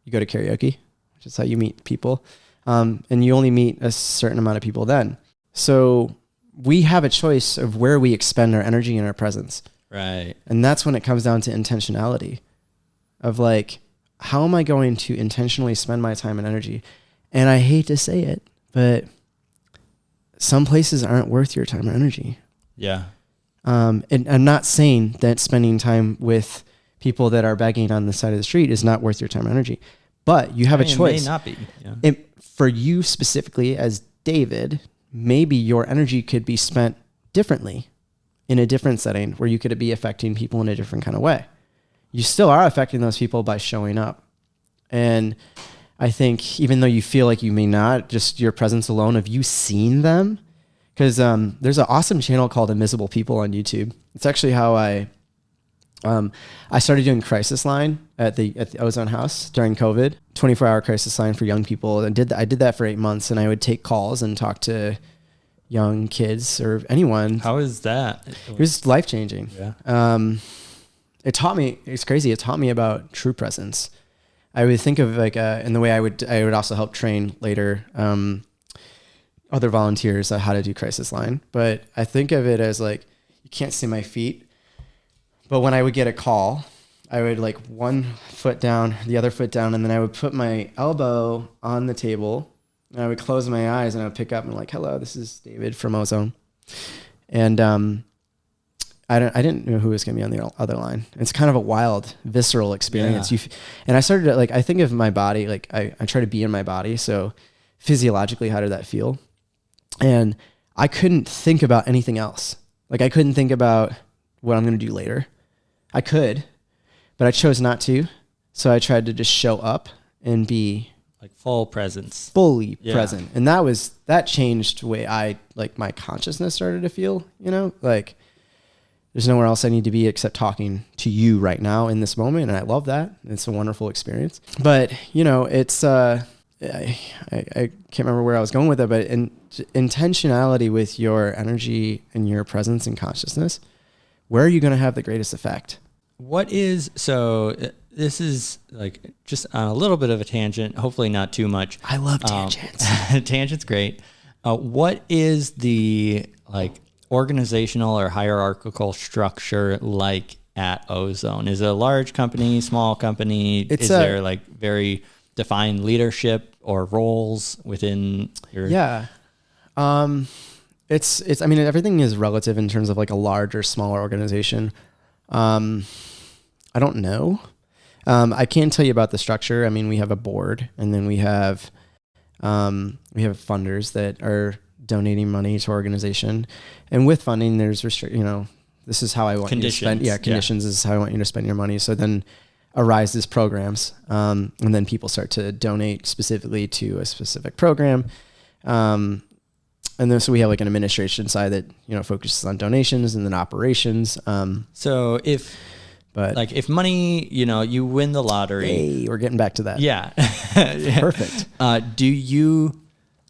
you go to karaoke, which is how you meet people. And you only meet a certain amount of people then. So we have a choice of where we expend our energy and our presence. Right. And that's when it comes down to intentionality of like, how am I going to intentionally spend my time and energy? And I hate to say it, but some places aren't worth your time or energy. Yeah. And I'm not saying that spending time with people that are begging on the side of the street is not worth your time or energy, but you have a choice. It may not be. Yeah. For you specifically as David, maybe your energy could be spent differently in a different setting where you could be affecting people in a different kind of way. You still are affecting those people by showing up. And I think even though you feel like you may not, just your presence alone of you seeing them, because there's an awesome channel called Invisible People on YouTube. It's actually how I started doing Crisis Line at the Ozone House during COVID, 24-hour crisis line for young people. And I did that for 8 months, and I would take calls and talk to young kids or anyone. How is that? It was life-changing. Yeah. It taught me, it's crazy. It taught me about true presence. I would think of like, in the way I would also help train later, other volunteers on how to do Crisis Line. But I think of it as like, you can't see my feet. But when I would get a call, I would like one foot down, the other foot down, and then I would put my elbow on the table, and I would close my eyes, and I would pick up and like, hello, this is David from Ozone. And I didn't know who was going to be on the other line. It's kind of a wild, visceral experience. Yeah. And I started to, like, I think of my body, like I try to be in my body. So physiologically, how did that feel? And I couldn't think about anything else. Like I couldn't think about what I'm going to do later. I could, but I chose not to. So I tried to just show up and be like full presence, fully present. And that changed the way my consciousness started to feel, like there's nowhere else I need to be except talking to you right now in this moment. And I love that. It's a wonderful experience. But, it's, I can't remember where I was going with it, but intentionality with your energy and your presence and consciousness, where are you going to have the greatest effect? This is like just on a little bit of a tangent, hopefully not too much. I love tangents. Tangent's great. What is the organizational or hierarchical structure like at Ozone? Is it a large company, small company? Is there very defined leadership or roles within your? Yeah. It's, I mean, everything is relative in terms of like a large or smaller organization. I don't know. I can tell you about the structure. I mean, we have a board, and then we have funders that are donating money to our organization. And with funding, there's this is how I want you to spend. Yeah, conditions is how I want you to spend your money. So then arises programs, and then people start to donate specifically to a specific program. And And then so we have like an administration side that, you know, focuses on donations and then operations. So if money, you know, you win the lottery. Hey, we're getting back to that. Yeah. Perfect. Do you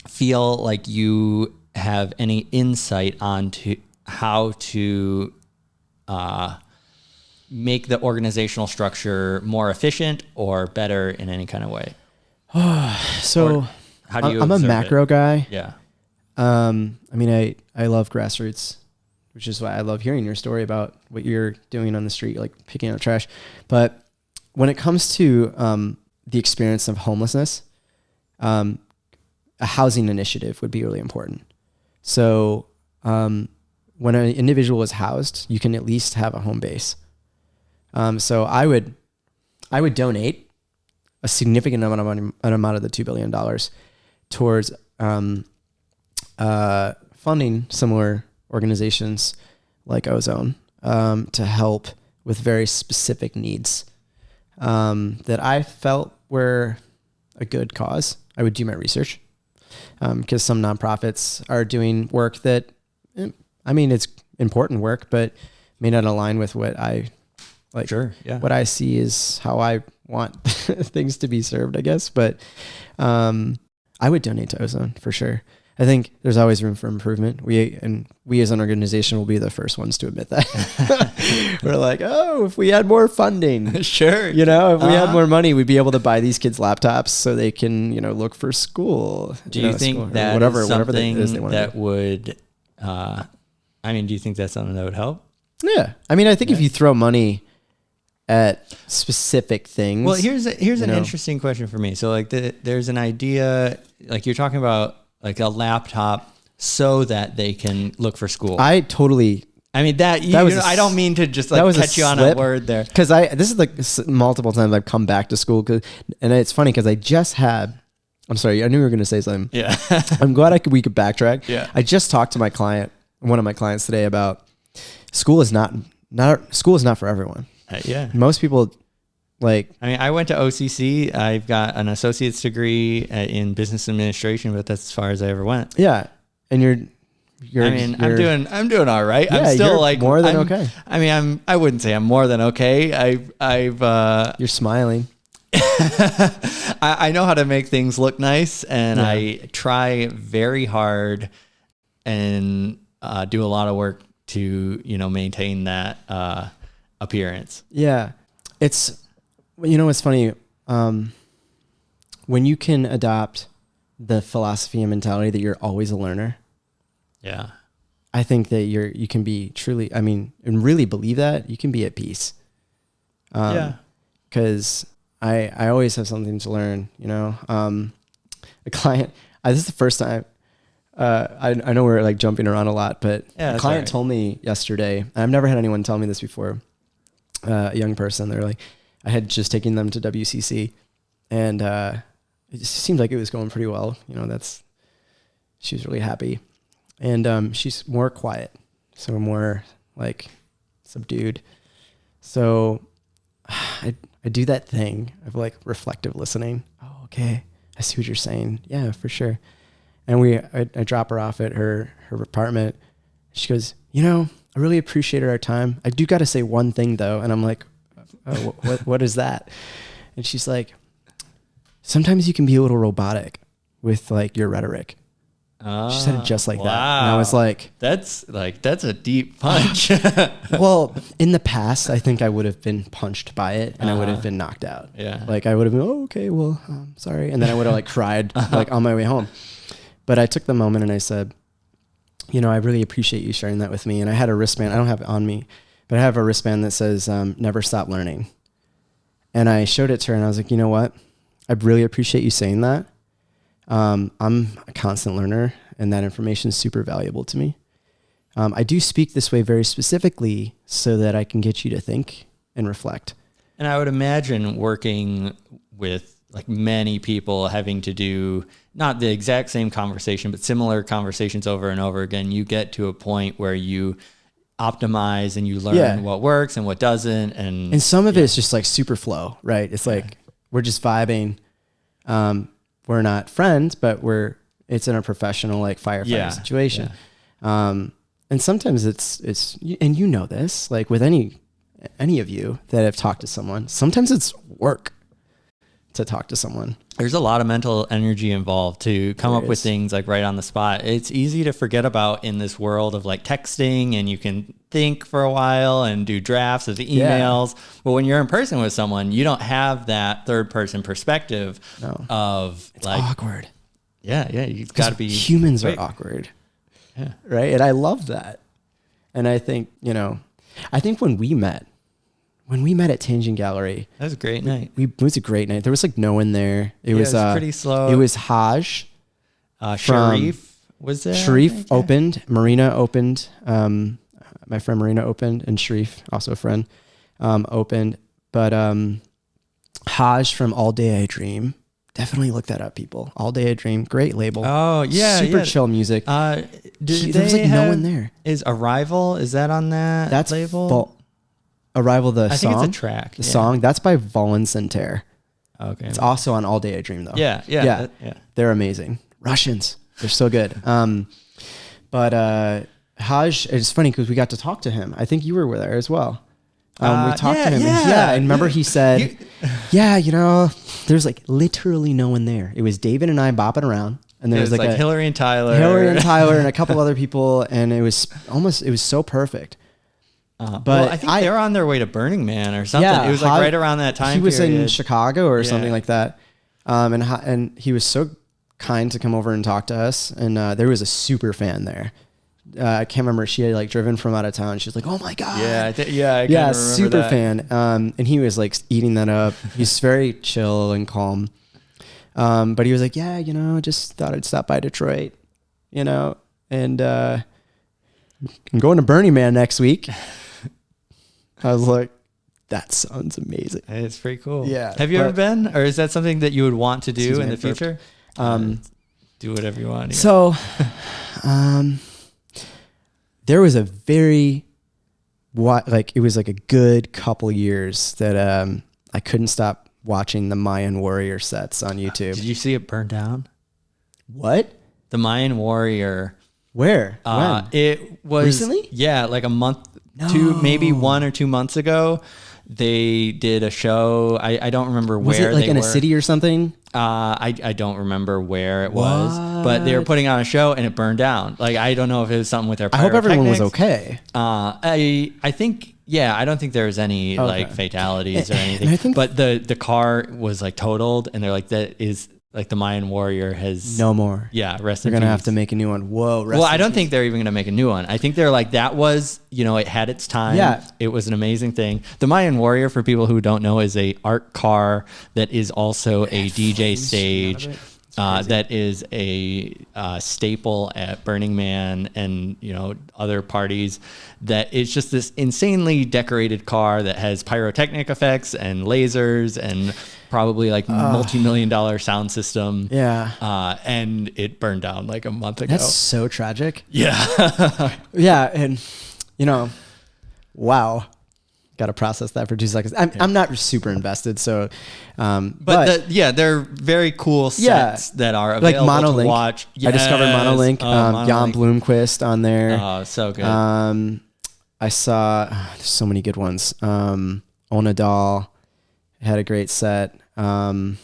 feel like you have any insight onto how to make the organizational structure more efficient or better in any kind of way? So how do you I'm a macro guy. Yeah. I mean, I love grassroots, which is why I love hearing your story about what you're doing on the street, like picking up trash. But when it comes to the experience of homelessness, a housing initiative would be really important. So when an individual is housed, you can at least have a home base. So I would donate a significant amount of the $2 billion towards funding similar organizations like Ozone to help with very specific needs that I felt were a good cause. I would do my research because some nonprofits are doing work that, I mean, it's important work, but may not align with what I like. Sure, yeah. What I see is how I want things to be served, I guess. But I would donate to Ozone for sure. I think there's always room for improvement. We as an organization will be the first ones to admit that. We're like, oh, if we had more funding, sure. You know, if we had more money, we'd be able to buy these kids laptops so they can, you know, look for school. Do you think that whatever is something they want that would, I mean, do you think that's something that would help? Yeah. I mean, I think if you throw money at specific things. Well, here's an interesting question for me. So like there's an idea, like you're talking about like a laptop so that they can look for school. I mean, I don't mean to just like catch you on a word there. Cause this is like multiple times I've come back to school and it's funny cause I'm sorry, I knew you were going to say something. Yeah. I'm glad we could backtrack. Yeah. I just talked to one of my clients today about school is not for everyone. Yeah. Most people I mean, I went to OCC. I've got an associate's degree in business administration, but that's as far as I ever went. Yeah. And I'm doing all right. Yeah, I'm still you're more than okay. I mean, I wouldn't say I'm more than okay. You're smiling. I know how to make things look nice, and I try very hard and do a lot of work to, you know, maintain that appearance. Yeah. It's funny. When you can adopt the philosophy and mentality that you're always a learner. Yeah. I think that you can be truly, I mean, and really believe that you can be at peace. Cause I always have something to learn, you know. A client, this is the first time, I know we're like jumping around a lot, but a client told me yesterday, and I've never had anyone tell me this before, a young person, they're like, I had just taken them to WCC and it just seemed like it was going pretty well. You know, she was really happy. And she's more quiet, so more like subdued. So I do that thing of like reflective listening. Oh, okay. I see what you're saying. Yeah, for sure. And I drop her off at her apartment. She goes, you know, I really appreciated our time. I do got to say one thing though. And I'm like, oh, what is that? And she's like, sometimes you can be a little robotic with like your rhetoric. She said it just like that. And I was like, that's a deep punch. Well, in the past, I think I would have been punched by it and I would have been knocked out. Yeah. Like I would have been, oh, okay, well, sorry. And then I would have like cried like on my way home. But I took the moment and I said, you know, I really appreciate you sharing that with me. And I had a wristband. I don't have it on me, but I have a wristband that says, never stop learning. And I showed it to her and I was like, you know what? I really appreciate you saying that. I'm a constant learner and that information is super valuable to me. I do speak this way very specifically so that I can get you to think and reflect. And I would imagine working with like many people having to do not the exact same conversation, but similar conversations over and over again, you get to a point where you optimize and you learn what works and what doesn't. And some of it is just like super flow, right? It's like, we're just vibing. We're not friends, but we're It's in a professional like firefighter situation. Yeah. And sometimes it's, and you know this, like with any of you that have talked to someone, sometimes it's work to talk to someone. There's a lot of mental energy involved to come up with things like right on the spot. It's easy to forget about in this world of like texting, and you can think for a while and do drafts of the emails. But when you're in person with someone, you don't have that third person perspective of it's like awkward. Yeah. You've got to be humans are awkward. Yeah. Right. And I love that. And I think, when we met at Tangent Gallery, that was a great night. It was a great night. There was like no one there. It was pretty slow. It was Haj. Sharif was there. Sharif opened. Marina opened. My friend Marina opened, and Sharif, also a friend, opened. But Haj from All Day I Dream. Definitely look that up, people. All Day I Dream, great label. Oh yeah, super chill music. There was like no one there. Is Arrival? Is that on that? That's label. Arrival. I think it's a track. The song that's by Volin Center. Okay, it's also on All Day I Dream though. Yeah. They're amazing. Russians, they're so good. But Haj, it's funny because we got to talk to him. I think you were there as well. We talked to him. And remember he said, there's like literally no one there. It was David and I bopping around, and there was like Hillary and Tyler and a couple other people, and it was so perfect. But I think they were on their way to Burning Man or something. Yeah, it was like right around that time. He was in Chicago or something like that. And he was so kind to come over and talk to us. And there was a super fan there. I can't remember. She had like driven from out of town. She was like, "Oh my god!" I kind of remember super that. fan. And he was like eating that up. He's very chill and calm. But he was like, "Yeah, just thought I'd stop by Detroit, and I'm going to Burning Man next week." I was like, "That sounds amazing." It's pretty cool. Yeah. Have you ever been, or is that something that you would want to do in the future? Do whatever you want. So, there was a it was like a good couple years that I couldn't stop watching the Mayan Warrior sets on YouTube. Did you see it burn down? What? The Mayan Warrior. Where? When? It was recently? Yeah, like a month, maybe 1 or 2 months ago. They did a show. I don't remember where. Was it like they in were. a city or something? I don't remember where it was, but they were putting on a show and it burned down. Like, I don't know if it was something with their I hope everyone was pyrotechnics. okay. I think, I don't think there was any like fatalities or anything, but the car was like totaled, and they're like, that is like the Mayan Warrior has no more. Yeah. Rest They're in going to peace. have to make a new one. Whoa. Well, I don't think they're even going to make a new one. I think they're like, that was, it had its time. Yeah. It was an amazing thing. The Mayan Warrior, for people who don't know, is a art car that is also a DJ stage. That is a staple at Burning Man and other parties. That it's just this insanely decorated car that has pyrotechnic effects and lasers and probably like multi-million-dollar sound system. Yeah. And it burned down like a month ago. That's so tragic. Yeah. Yeah, and wow. Got to process that for 2 seconds. I'm not super invested, so. But they're very cool sets that are available like Monolink. To watch. Yes. I discovered Monolink. Jan Blomqvist on there. Oh, so good. I saw there's so many good ones. Onadal had a great set. And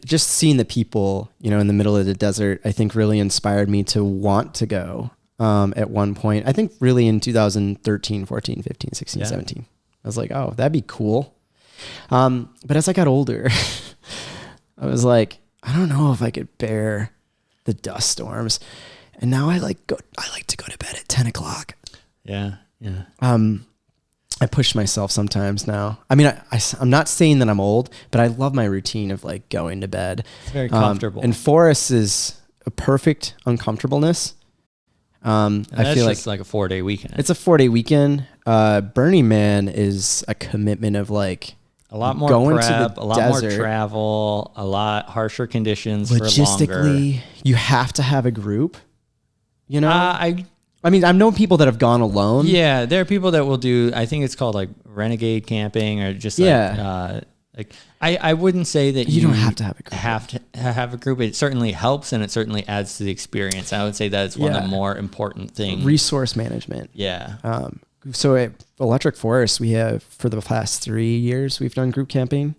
just seeing the people, in the middle of the desert, I think really inspired me to want to go. At one point, I think really in 2013, 14, 15, 16, 17, I was like, oh, that'd be cool. But as I got older, I was like, I don't know if I could bear the dust storms. And now I like to go to bed at 10 o'clock. Yeah. Yeah. I push myself sometimes now. I mean, I'm not saying that I'm old, but I love my routine of like going to bed. It's very comfortable. And Forest is a perfect uncomfortableness. I feel like a 4-day weekend. It's a 4-day weekend. Burning Man is a commitment of like a lot more going prep, to the a lot desert. More travel, a lot harsher conditions. Logistically, you have to have a group. I mean, I've known people that have gone alone. Yeah, there are people that will do. I think it's called like renegade camping or just like Like I wouldn't say that You don't have to have a group. Have to have a group. It certainly helps and it certainly adds to the experience. I would say that's one of the more important things. Resource management. Yeah. So at Electric Forest, we have, for the past 3 years, we've done group camping.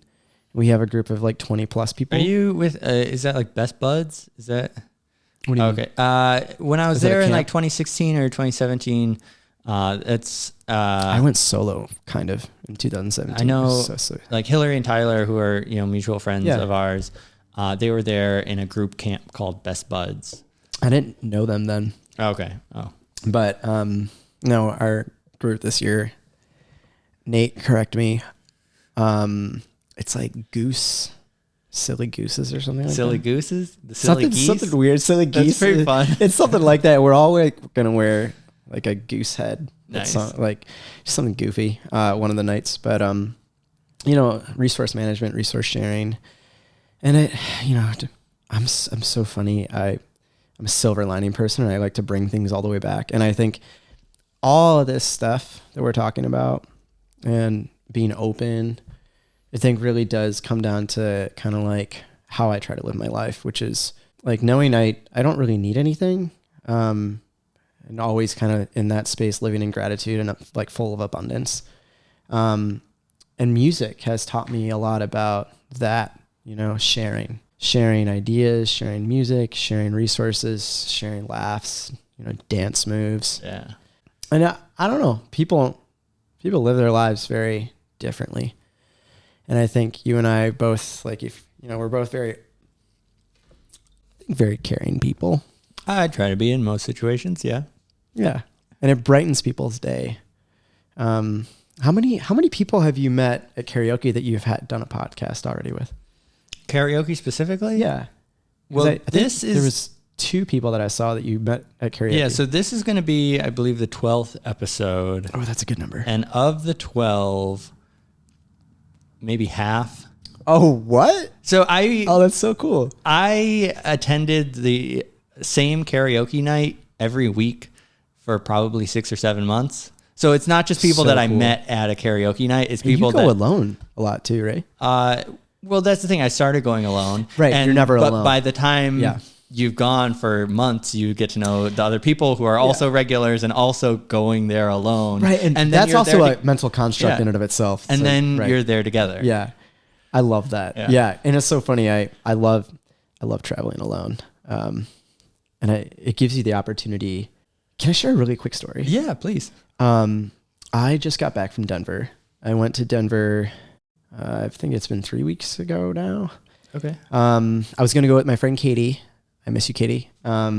We have a group of like 20 plus people. Are you with, is that like Best Buds? Is that? What do you mean? When I was there in like 2016 or 2017, I went solo kind of in 2017. I know like Hillary and Tyler, who are, mutual friends of ours, they were there in a group camp called Best Buds. I didn't know them then. Okay. Oh, but, no, our group this year, Nate, correct me. It's like silly gooses or something like silly that. Gooses? The silly geese? Something weird, silly geese. That's pretty fun. It's something like that. We're all like going to wear like a goose head. Nice. Like something goofy, one of the nights. But, resource management, resource sharing. And I'm so funny. I'm a silver lining person and I like to bring things all the way back. And I think all of this stuff that we're talking about and being open, I think really does come down to kind of like how I try to live my life, which is like knowing I don't really need anything. And always kind of in that space, living in gratitude and like full of abundance. And music has taught me a lot about that, sharing ideas, sharing music, sharing resources, sharing laughs, dance moves. Yeah. And I don't know, people live their lives very differently. And I think you and I both, like, we're both very caring people. I try to be in most situations. Yeah. Yeah. And it brightens people's day. How many people have you met at karaoke that you've done a podcast already with? Karaoke specifically? Yeah. Well, I think there was 2 people that I saw that you met at karaoke. Yeah. So this is going to be, I believe, the 12th episode. Oh, that's a good number. And of the 12, maybe half. Oh, what? Oh, that's so cool. I attended the same karaoke night every week for probably 6 or 7 months. So it's not just people that I met at a karaoke night. It's people that... You go alone a lot too, right? Well, that's the thing. I started going alone. Right, and you're never alone. But by the time you've gone for months, you get to know the other people who are also regulars and also going there alone. Right, and then that's also a mental construct in and of itself. And then you're there together. Yeah, I love that. Yeah, and it's so funny. I love traveling alone, and it gives you the opportunity. Can I share a really quick story? Yeah, please. I just got back from Denver. I went to Denver. I think it's been 3 weeks ago now. Okay. I was going to go with my friend Katie. I miss you, Katie. I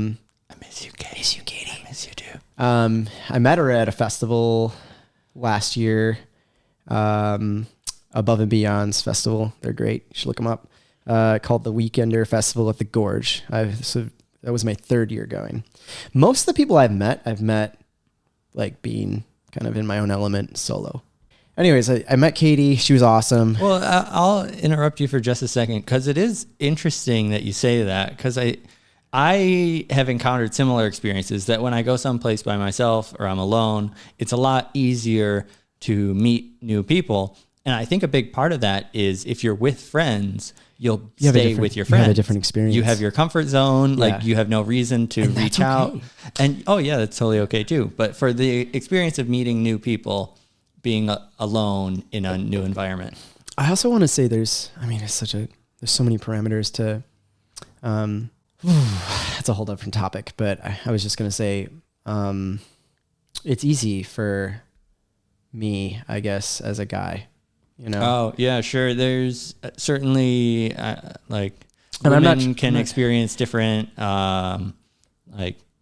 miss you, Katie. I miss you too. I met her at a festival last year. Above and Beyond's festival. They're great. You should look them up. Called the Weekender Festival at the Gorge. So that was my 3rd year going. Most of the people I've met like being kind of in my own element solo. Anyways, I met Katie. She was awesome. Well, I'll interrupt you for just a second because it is interesting that you say that because I have encountered similar experiences that when I go someplace by myself or I'm alone, it's a lot easier to meet new people. And I think a big part of that is if you're with friends, you'll stay with your friends. You have a different experience. You have your comfort zone. Like you have no reason to reach out. And that's totally okay too. But for the experience of meeting new people, being alone in a new environment. I also want to say there's so many parameters to, that's a whole different topic, but I was just going to say, it's easy for me, I guess, as a guy, Oh yeah, sure. There's certainly women can experience different,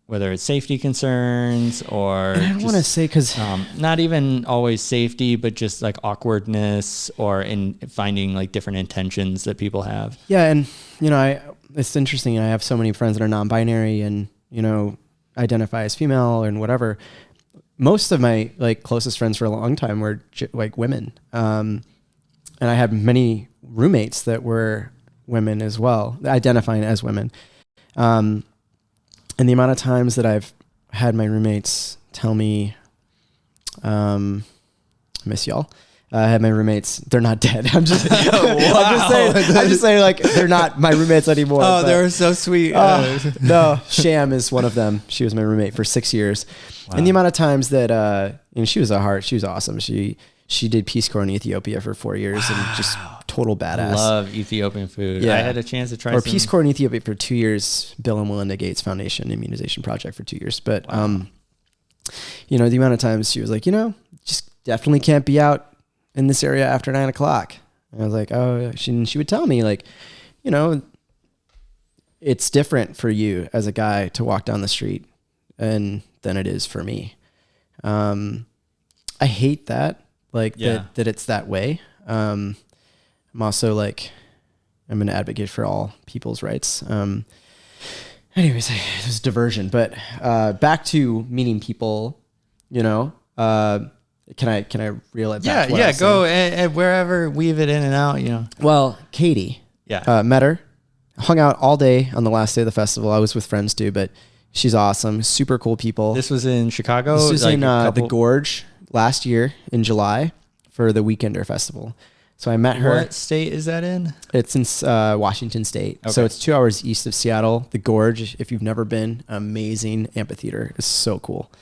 whether it's safety concerns or I don't want to say because not even always safety, but just like awkwardness or in finding like different intentions that people have. Yeah. And, it's interesting. I have so many friends that are non-binary and, identify as female and whatever. Most of my closest friends for a long time were women. And I had many roommates that were women as well, identifying as women. And the amount of times that I've had my roommates tell me, I miss y'all, I had my roommates. They're not dead. I'm just saying like they're not my roommates anymore. Oh, they were so sweet. No, Sham is one of them. She was my roommate for 6 years. Wow. And the amount of times that, she was she was awesome. She did Peace Corps in Ethiopia for 4 years and just total badass. I love Ethiopian food. Yeah. I had a chance to try Peace Corps in Ethiopia for 2 years, Bill and Melinda Gates Foundation Immunization Project for 2 years. But, the amount of times she was like, just definitely can't be out in this area after 9 o'clock. And I was like, oh, she would tell me like, it's different for you as a guy to walk down the street than it is for me. I hate that, that it's that way. I'm also like, I'm an advocate for all people's rights. Anyways, it was diversion, but back to meeting people, Can I reel it back? Yeah, go and wherever, weave it in and out, Well, Katie, met her, hung out all day on the last day of the festival. I was with friends too, but she's awesome. Super cool people. This was in Chicago? This was in the Gorge last year in July for the Weekender Festival. So I met her. What state is that in? It's in Washington State. Okay. So it's 2 hours east of Seattle. The Gorge, if you've never been, amazing amphitheater. It's so cool.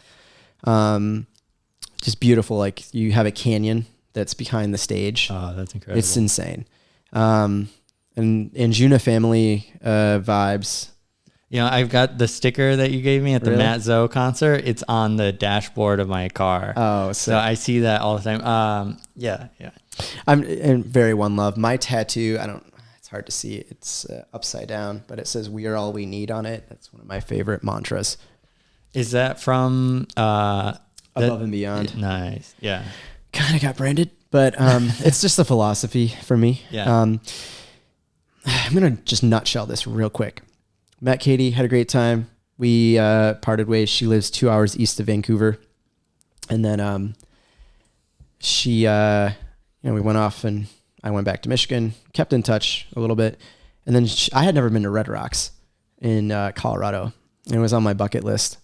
Just beautiful. Like you have a canyon that's behind the stage. Oh, that's incredible. It's insane. And Juna family vibes. I've got the sticker that you gave me at the Matt Zoe concert. It's on the dashboard of my car. Oh, so I see that all the time. Yeah. I'm in very one love. My tattoo, it's hard to see. It's upside down, but it says "We are all we need" on it. That's one of my favorite mantras. Is that from Above and Beyond? Nice. Yeah. Kind of got branded, but it's just a philosophy for me. Yeah. I'm going to just nutshell this real quick. Met Katie, had a great time. We parted ways. She lives 2 hours east of Vancouver. And then she, we went off and I went back to Michigan, kept in touch a little bit. And then I had never been to Red Rocks in Colorado. And it was on my bucket list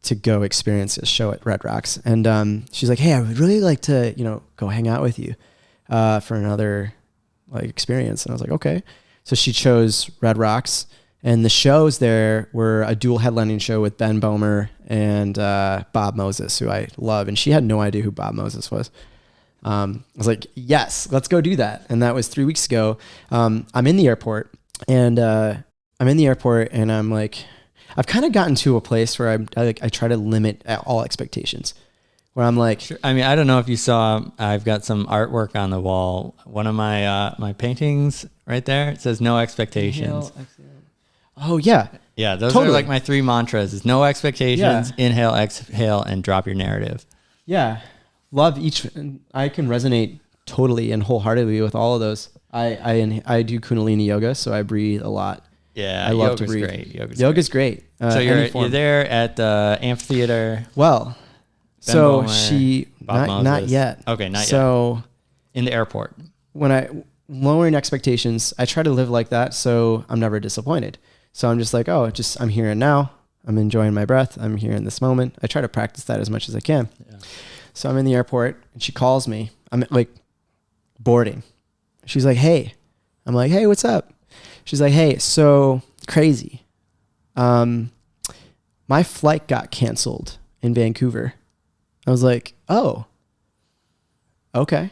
to go experience a show at Red Rocks. And she's like, hey, I would really like to, go hang out with you for another experience. And I was like, okay. So she chose Red Rocks. And the shows there were a dual headlining show with Ben Bomer and Bob Moses, who I love. And she had no idea who Bob Moses was. I was like, yes, let's go do that. And that was 3 weeks ago. I'm in the airport and I'm like, I've kind of gotten to a place where I try to limit all expectations. Where I'm like, sure. I mean, I don't know if you saw, I've got some artwork on the wall. One of my my paintings right there, it says "No expectations." Oh yeah. Yeah, those are like my 3 mantras: is no expectations, inhale, exhale, and drop your narrative. Yeah. Love each. I can resonate totally and wholeheartedly with all of those. I do Kundalini yoga, so I breathe a lot. Yeah, I love to breathe. Great. Yoga's great. So you're there at the amphitheater. Well, Ben so Bomer, she not yet. Okay, not yet. So in the airport. When I lowering expectations, I try to live like that, so I'm never disappointed. So I'm just like, I'm here and now. I'm enjoying my breath. I'm here in this moment. I try to practice that as much as I can. Yeah. So I'm in the airport and she calls me. I'm like boarding. She's like, hey. I'm like, hey, what's up? She's like, hey, so crazy. My flight got canceled in Vancouver. I was like, oh, okay.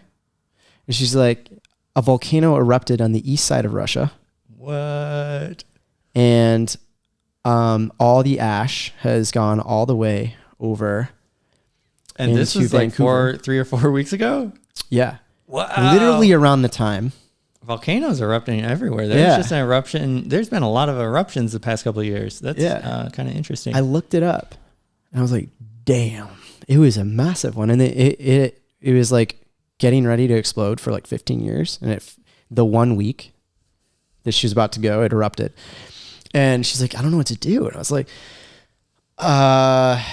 And she's like, a volcano erupted on the east side of Russia. What? And all the ash has gone all the way over. And this was Vancouver. Like 3 or 4 weeks ago? Yeah. Wow. Literally around the time. Volcanoes erupting everywhere. There's just an eruption. There's been a lot of eruptions the past couple of years. That's kind of interesting. I looked it up and I was like, damn, it was a massive one. And it was like getting ready to explode for like 15 years. And the 1 week that she was about to go, it erupted. And she's like, I don't know what to do. And I was like, there's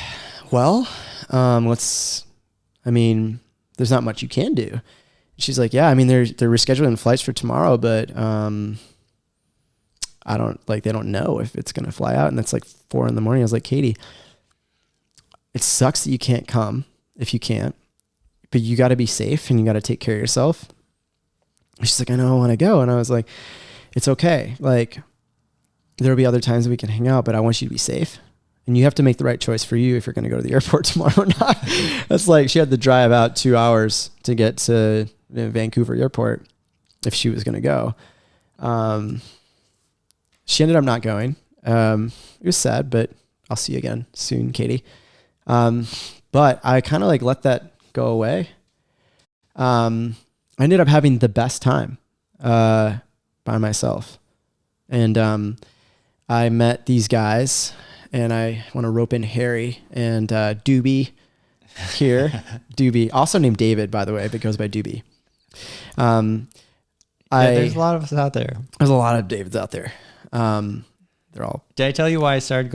not much you can do. She's like, yeah, I mean, they're rescheduling flights for tomorrow, but they don't know if it's going to fly out. And that's like 4 a.m. I was like, Katie, it sucks that you can't come if you can't. but you got to be safe and you got to take care of yourself. She's like, I know I want to go. And I was like, it's okay. Like, there'll be other times that we can hang out, but I want you to be safe. And you have to make the right choice for you if you're going to go to the airport tomorrow or not. That's like, she had to drive out 2 hours to get to Vancouver airport if she was going to go. She ended up not going. It was sad, but I'll see you again soon, Katie. But I kind of like let that go away. I ended up having the best time by myself. And I met these guys, and I want to rope in Harry and Doobie here. Doobie, also named David, by the way, but goes by Doobie. There's a lot of us out there. There's a lot of Davids out there. They're all. Did I tell you why I started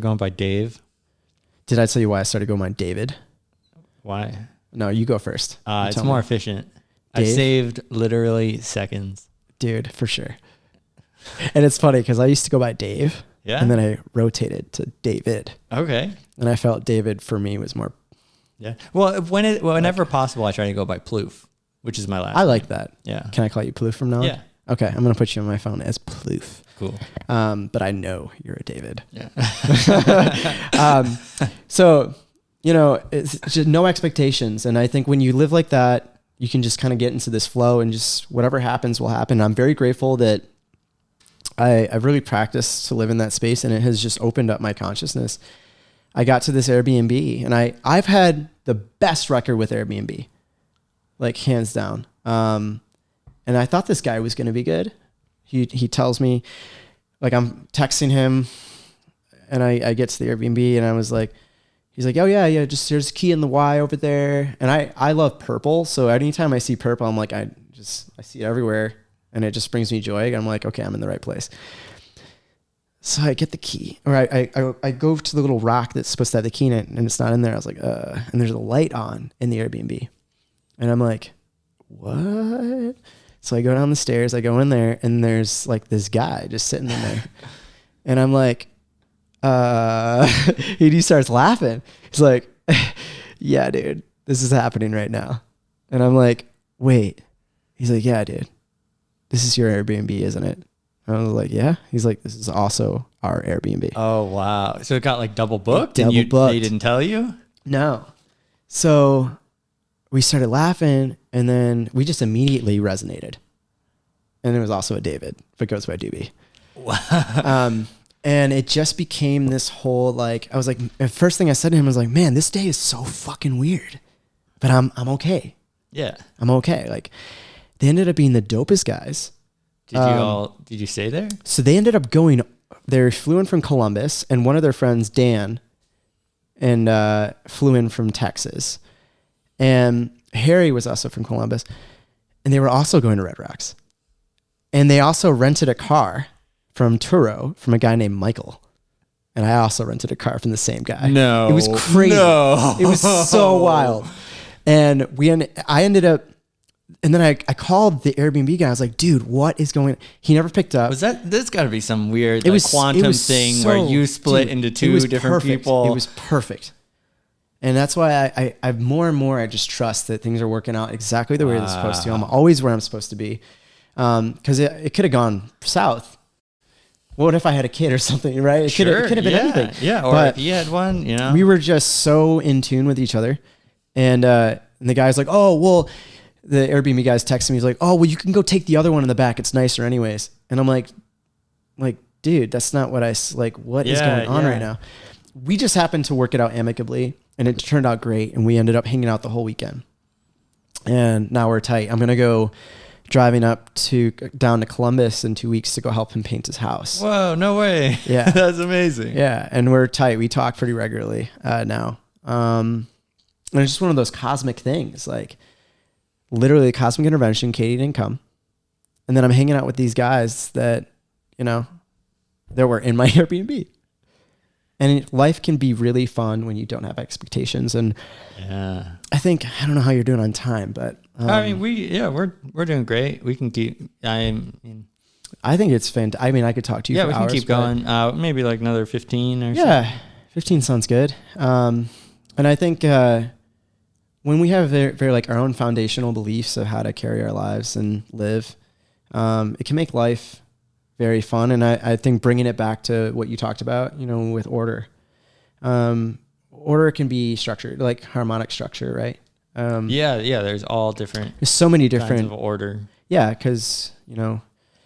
going by Dave? Did I tell you why I started going by David? Why? No, you go first. It's more efficient. Dave? I saved literally seconds. Dude, for sure. And it's funny because I used to go by Dave. Yeah. And then I rotated to David. Okay. And I felt David for me was more. Yeah. Well, whenever possible, I try to go by Plouffe, which is my last I name. like that. Yeah. Can I call you Plouffe from now on? Yeah. Okay. I'm going to put you on my phone as Plouffe. Cool. But I know you're a David. Yeah. So, it's just no expectations. And I think when you live like that, you can just kind of get into this flow and just whatever happens will happen. I'm very grateful that I've really practiced to live in that space, and it has just opened up my consciousness. I got to this Airbnb, and I've had the best record with Airbnb, like hands down. And I thought this guy was going to be good. He tells me, like, I'm texting him, and I get to the Airbnb, and I was like, he's like, oh yeah, just there's a key in the Y over there. And I love purple, so anytime I see purple, I'm like, I see it everywhere. And it just brings me joy. I'm like, okay, I'm in the right place. So I get the key, or I go to the little rock that's supposed to have the key in it, and it's not in there. I was like, and there's a light on in the Airbnb. And I'm like, what? So I go down the stairs, I go in there, and there's like this guy just sitting in there. And I'm like, he starts laughing. He's like, yeah, dude, this is happening right now. And I'm like, wait. He's like, yeah, dude. This is your Airbnb, isn't it? And I was like, yeah. He's like, this is also our Airbnb. Oh, wow. So it got like double booked? Double and booked. They didn't tell you? No. So we started laughing, and then we just immediately resonated. And it was also a David, but goes by Doobie. Wow. And it just became this whole, like, I was like, the first thing I said to him was like, man, this day is so fucking weird, but I'm okay. Yeah. I'm okay. Like, they ended up being the dopest guys. Did you stay there? So they ended up they flew in from Columbus, and one of their friends, Dan, and flew in from Texas. And Harry was also from Columbus, and they were also going to Red Rocks. And they also rented a car from Turo from a guy named Michael. And I also rented a car from the same guy. No. It was crazy. No. It was so wild. And I ended up, and then I called the Airbnb guy. I was like, dude, what is going on? He never picked up. There's got to be some weird quantum thing where you split into two different people. It was perfect. And that's why I more and more, I just trust that things are working out exactly the way they're supposed to. I'm always where I'm supposed to be. Because it could have gone south. What if I had a kid or something, right? It could have been anything. Yeah, or but if you had one, We were just so in tune with each other. And the guy's like, oh, well, the Airbnb guy's texting me. He's like, oh, well, you can go take the other one in the back. It's nicer anyways. And I'm like, dude, that's not what what is going on right now? We just happened to work it out amicably, and it turned out great. And we ended up hanging out the whole weekend. And now we're tight. I'm going to go driving down to Columbus in 2 weeks to go help him paint his house. Whoa, no way. Yeah. That's amazing. Yeah. And we're tight. We talk pretty regularly now. And it's just one of those cosmic things, like literally a cosmic intervention. Katie didn't come. And then I'm hanging out with these guys that were in my Airbnb. And life can be really fun when you don't have expectations. And I don't know how you're doing on time, but I mean, we're doing great. We can keep. I think it's fantastic. I mean, I could talk to you. Yeah, for we can hours, keep going. Maybe like another 15 or. Yeah, 15 sounds good. And I think when we have very like our own foundational beliefs of how to carry our lives and live, it can make life very fun. And I think bringing it back to what you talked about, with order, order can be structured, like harmonic structure, right? Yeah. There's all different. There's so many kinds different of order. Yeah, because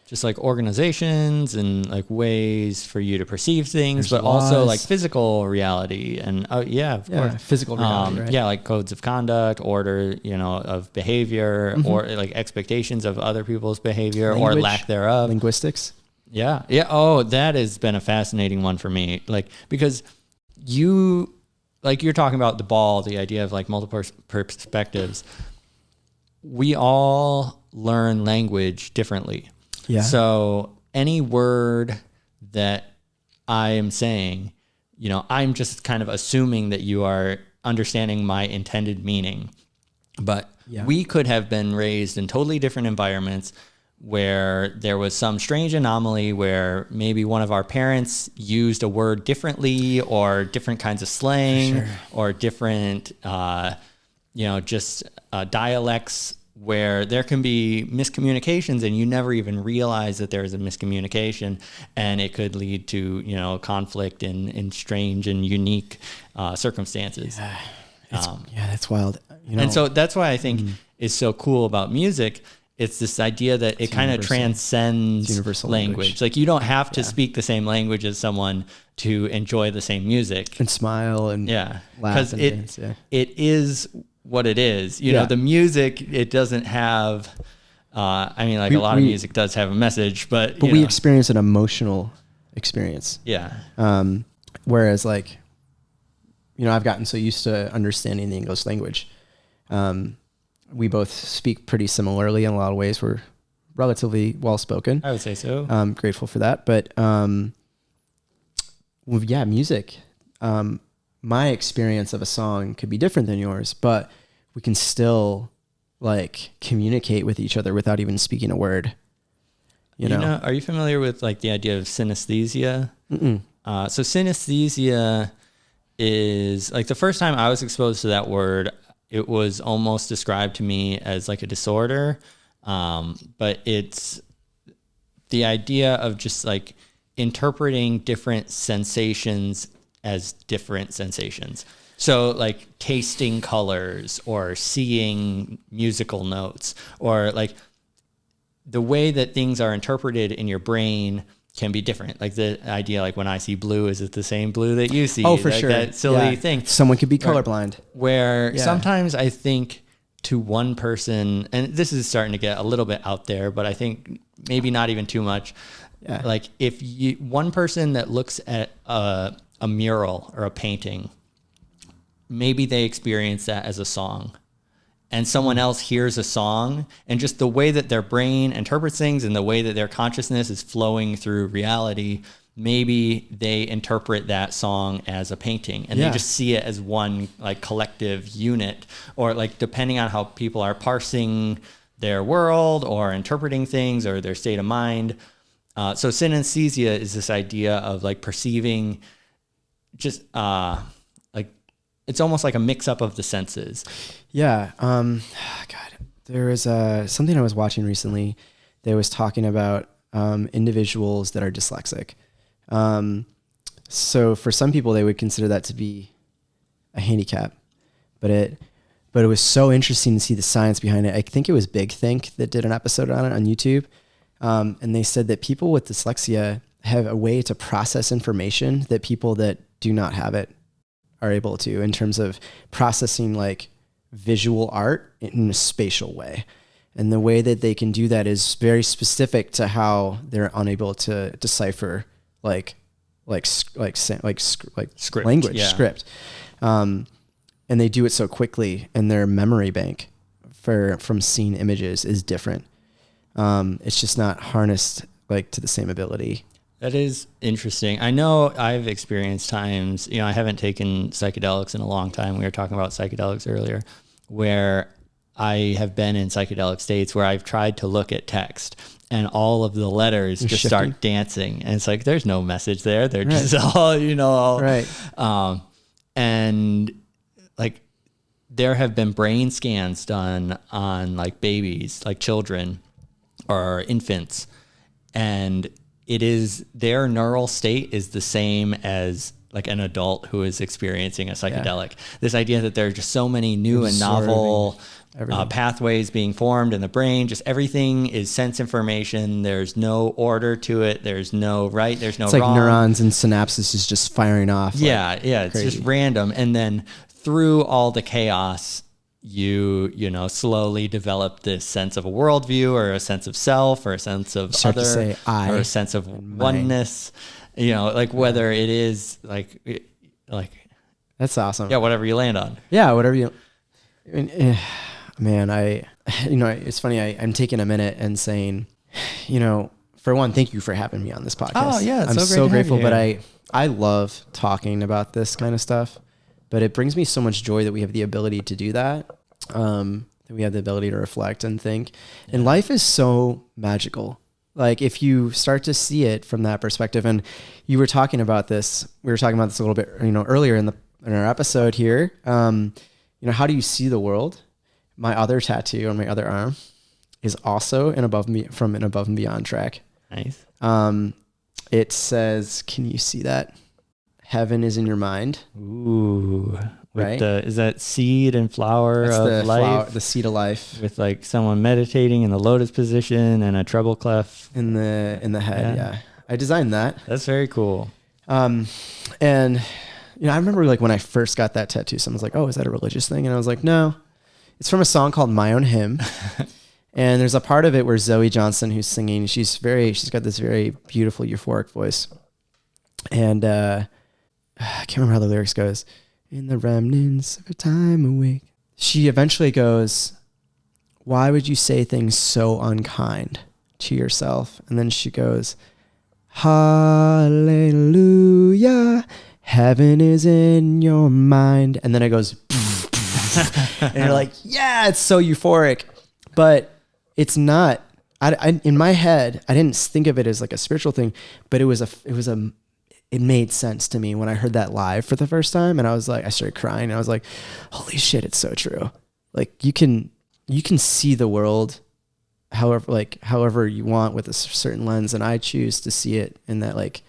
just like organizations and like ways for you to perceive things, There's but also laws. like physical reality and of course. physical reality, right? Yeah, like codes of conduct, order, of behavior, or like expectations of other people's behavior or Language, lack thereof. linguistics. Yeah. Oh, that has been a fascinating one for me. Like, because you're talking about the ball, the idea of like multiple perspectives. We all learn language differently. Yeah. So any word that I am saying, I'm just kind of assuming that you are understanding my intended meaning. But we could have been raised in totally different environments where there was some strange anomaly where maybe one of our parents used a word differently or different kinds of slang or different, dialects, where there can be miscommunications and you never even realize that there is a miscommunication, and it could lead to, conflict in strange and unique circumstances. That's wild. And so that's why I think is so cool about music. It's this idea that it kind of transcends universal language. Like you don't have to speak the same language as someone to enjoy the same music. And smile and laugh and dance. It is what it is. The music, it doesn't have, a lot of music does have a message, but we experience an emotional experience. Yeah. Whereas like, I've gotten so used to understanding the English language. We both speak pretty similarly in a lot of ways. We're relatively well spoken. I would say so. I'm grateful for that. But music. My experience of a song could be different than yours, but we can still like communicate with each other without even speaking a word. Are you familiar with like the idea of synesthesia? Mm-mm. So synesthesia is like the first time I was exposed to that word, it was almost described to me as like a disorder. But it's the idea of just like interpreting different sensations as different sensations. So like tasting colors or seeing musical notes, or like the way that things are interpreted in your brain can be different. Like the idea, like when I see blue, is it the same blue that you see? Oh, for like sure. That silly thing. Someone could be colorblind. Where sometimes I think to one person, and this is starting to get a little bit out there, but I think maybe not even too much. Yeah. Like if one person that looks at a mural or a painting, maybe they experience that as a song, and someone else hears a song, and just the way that their brain interprets things and the way that their consciousness is flowing through reality, maybe they interpret that song as a painting, and they just see it as one like collective unit, or like depending on how people are parsing their world or interpreting things or their state of mind. So synesthesia is this idea of like perceiving just like it's almost like a mix up of the senses. Yeah. God, there was something I was watching recently that was talking about individuals that are dyslexic. So for some people, they would consider that to be a handicap, but it was so interesting to see the science behind it. I think it was Big Think that did an episode on it on YouTube. And they said that people with dyslexia have a way to process information that people that do not have it are able to, in terms of processing like visual art in a spatial way. And the way that they can do that is very specific to how they're unable to decipher script language, script. And they do it so quickly, and their memory bank from seeing images is different. It's just not harnessed like to the same ability. That is interesting. I know I've experienced times, I haven't taken psychedelics in a long time. We were talking about psychedelics earlier, where I have been in psychedelic states where I've tried to look at text and all of the letters just start dancing. And it's like, there's no message there. They're just all, Right. And like there have been brain scans done on like babies, like children or infants, and it is their neural state is the same as like an adult who is experiencing a psychedelic. This idea that there are just so many new and novel pathways being formed in the brain, just everything is sense information. There's no order to it. There's no right. There's no it's wrong. Like neurons and synapses is just firing off. Yeah. Like It's crazy. just random. And then through all the chaos, you slowly develop this sense of a worldview or a sense of self or a sense of Start to other say I or a sense of oneness, like whether it is like that's awesome. yeah, whatever you land on. Yeah, whatever you. Man, it's funny. I'm taking a minute and saying, for one, thank you for having me on this podcast. Oh yeah, I'm so grateful. But I love talking about this kind of stuff. But it brings me so much joy that we have the ability to do that. That we have the ability to reflect and think. And life is so magical. Like if you start to see it from that perspective, and you were talking about this, we were talking about this a little bit, earlier in our episode here. How do you see the world? My other tattoo on my other arm is also from an Above and Beyond track. Nice. It says, can you see that? Heaven is in your mind. Ooh. Right? Is that seed and flower of life? The seed of life. With like someone meditating in the lotus position and a treble clef. In the head, yeah. I designed that. That's very cool. And I remember like when I first got that tattoo, someone's like, "Oh, is that a religious thing?" And I was like, "No. It's from a song called My Own Hymn." And there's a part of it where Zoe Johnson, who's singing, she's got this very beautiful euphoric voice. And I can't remember how the lyrics goes. In the remnants of a time awake. She eventually goes, "Why would you say things so unkind to yourself?" And then she goes, "Hallelujah, heaven is in your mind." And then it goes, and you're like, yeah, it's so euphoric. But it's not. I in my head, I didn't think of it as like a spiritual thing, but it made sense to me when I heard that live for the first time. And I started crying. And I was like, holy shit, it's so true. Like you can see the world however you want with a certain lens. And I choose to see it in that, like,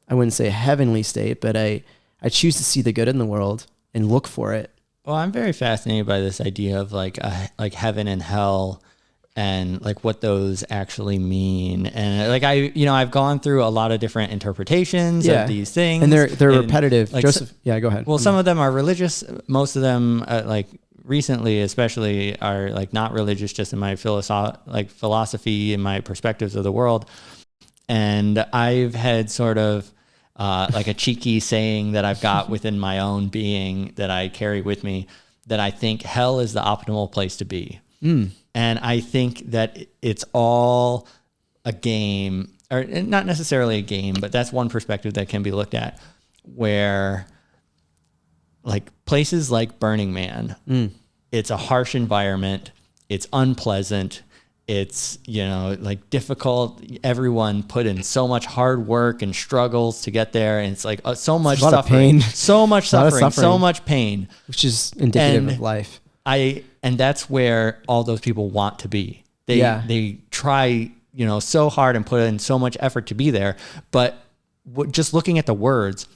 I wouldn't say a heavenly state, but I choose to see the good in the world and look for it. Well, I'm very fascinated by this idea of like heaven and hell and like what those actually mean. And like I've gone through a lot of different interpretations of these things, and they're repetitive. Like, Joseph, go ahead. Well, some of them are religious. Most of them, like recently, especially, are like not religious. Just in my philosophy and my perspectives of the world. And I've had sort of like a cheeky saying that I've got within my own being that I carry with me, that I think hell is the optimal place to be. And I think that it's all a game, or not necessarily a game, but that's one perspective that can be looked at, where like places like Burning Man, it's a harsh environment. It's unpleasant. It's, like difficult. Everyone put in so much hard work and struggles to get there. And it's like so much suffering, so much suffering, so much pain, which is indicative of life. And that's where all those people want to be. They try, so hard and put in so much effort to be there. But just looking at the words,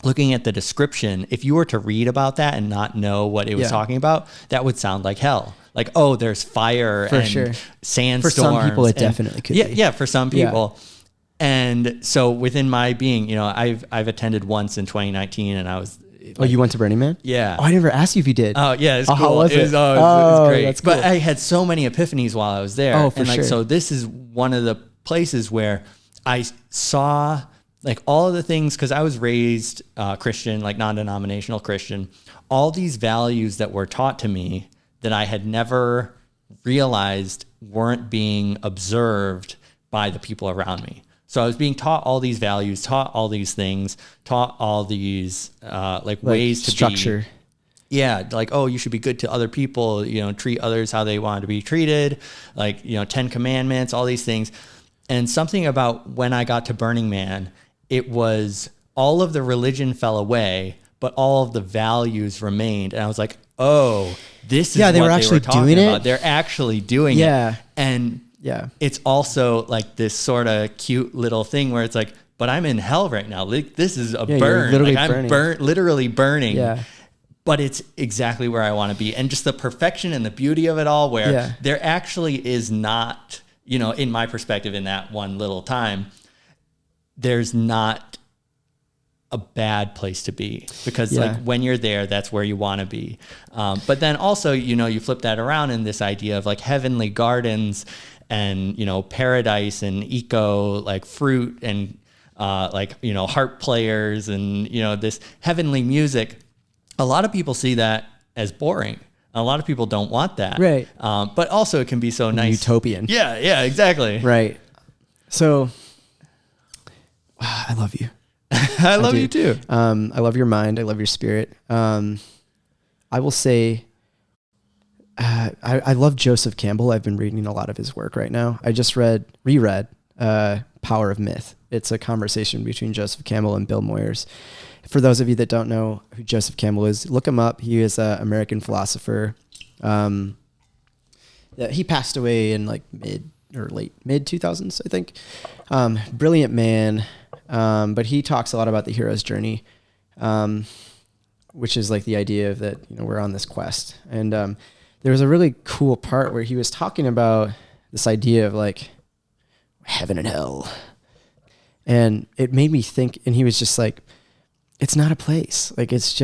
looking at the description, if you were to read about that and not know what it was talking about, that would sound like hell. Like, oh, there's fire and sandstorms. For some people, it definitely could be. Yeah, for some people. And so within my being, I've attended once in 2019, and I was. Oh, you went to Burning Man? Yeah. Oh, I never asked you if you did. Oh, yeah. It's cool. How was it? It was great. That's cool. But I had so many epiphanies while I was there. Oh, for sure. So this is one of the places where I saw like all of the things, because I was raised Christian, like non-denominational Christian, all these values that were taught to me that I had never realized weren't being observed by the people around me. So I was being taught all these values, taught all these things, taught all these like ways to structure. Yeah, like, oh, you should be good to other people, treat others how they want to be treated, like, 10 commandments, all these things. And something about when I got to Burning Man, it was all of the religion fell away, but all of the values remained. And I was like, oh, this is Yeah, they what were actually talking doing it? about. They're actually doing Yeah. it. And Yeah. it's also like this sort of cute little thing where it's like, but I'm in hell right now. Like, this is a you're burn. literally Like I'm burning. literally burning. Yeah. But it's exactly where I want to be. And just the perfection and the beauty of it all, where there actually is not, you know, in my perspective, in that one little time, there's not a bad place to be, because like when you're there, that's where you want to be. But then also, you know, you flip that around in this idea of like heavenly gardens and, you know, paradise and eco, like fruit and like, you know, harp players and, you know, this heavenly music. A lot of people see that as boring. A lot of people don't want that. Right. But also it can be so nice. Utopian. Yeah, exactly. Right. So I love you. I love you too. I love your mind. I love your spirit. I will say, I love Joseph Campbell. I've been reading a lot of his work right now. I just reread Power of Myth. It's a conversation between Joseph Campbell and Bill Moyers. For those of you that don't know who Joseph Campbell is, look him up. He is an American philosopher. He passed away in like mid 2000s, I think. Brilliant man. But he talks a lot about the hero's journey, which is like the idea of that, you know, we're on this quest. And there was a really cool part where he was talking about this idea of like heaven and hell. And it made me think, and he was just like, it's not a place. Like, it's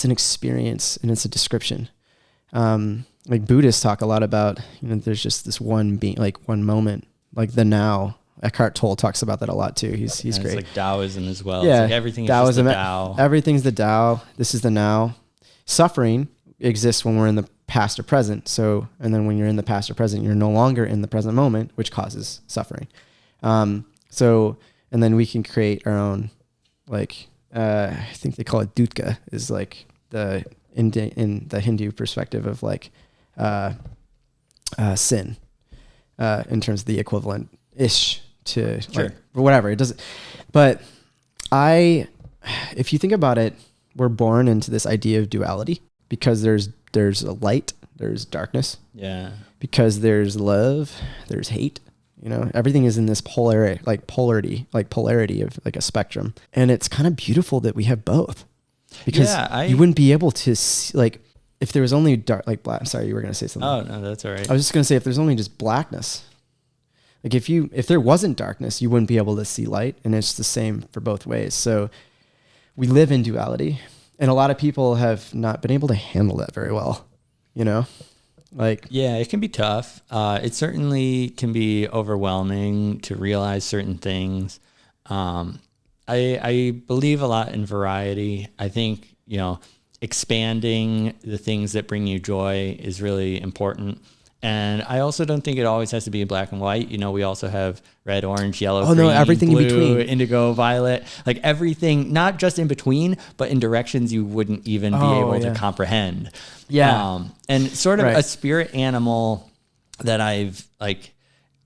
an experience and it's a description. Like Buddhists talk a lot about, you know, there's just this one being, like one moment, like the now. Eckhart Tolle talks about that a lot too. He's great. It's like Taoism as well. Yeah, it's like everything is just the Tao. Everything's the Tao. This is the now. Suffering exists when we're in the past or present. So, and then when you're in the past or present, you're no longer in the present moment, which causes suffering. So, and then we can create our own, like, I think they call it dukkha, is like in the Hindu perspective of like sin, in terms of the equivalent ish to like, whatever it doesn't. But if you think about it, we're born into this idea of duality because there's a light, there's darkness. Yeah. Because there's love, there's hate. You know, everything is in this polarity of like a spectrum. And it's kind of beautiful that we have both, because you wouldn't be able to see, like, if there was only dark, like black. Sorry, you were going to say something. Oh, no, that's all right. I was just going to say, if there's only just blackness, like if there wasn't darkness, you wouldn't be able to see light. And it's the same for both ways. So we live in duality, and a lot of people have not been able to handle that very well, you know? Like, yeah, it can be tough. It certainly can be overwhelming to realize certain things. I believe a lot in variety. I think, you know, expanding the things that bring you joy is really important. And I also don't think it always has to be black and white. You know, we also have red, orange, yellow, green, everything blue, in between. Indigo, violet, like everything, not just in between, but in directions you wouldn't even be able to comprehend. Yeah. And sort of a spirit animal that I've like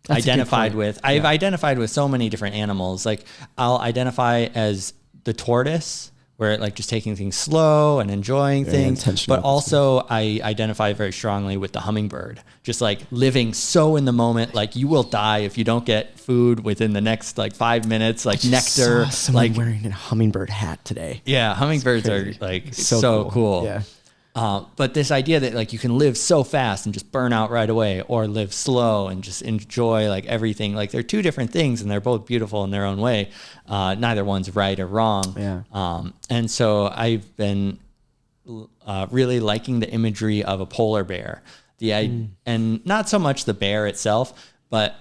identified with. I've identified with so many different animals. Like I'll identify as the tortoise, where like just taking things slow and enjoying things, but also I identify very strongly with the hummingbird, just like living so in the moment. Like you will die if you don't get food within the next like 5 minutes, like nectar. Saw someone like wearing a hummingbird hat today. Yeah. Hummingbirds are like so cool. Yeah. But this idea that like you can live so fast and just burn out right away, or live slow and just enjoy like everything. Like they're two different things and they're both beautiful in their own way. Neither one's right or wrong. Yeah. And so I've been really liking the imagery of a polar bear. And not so much the bear itself, but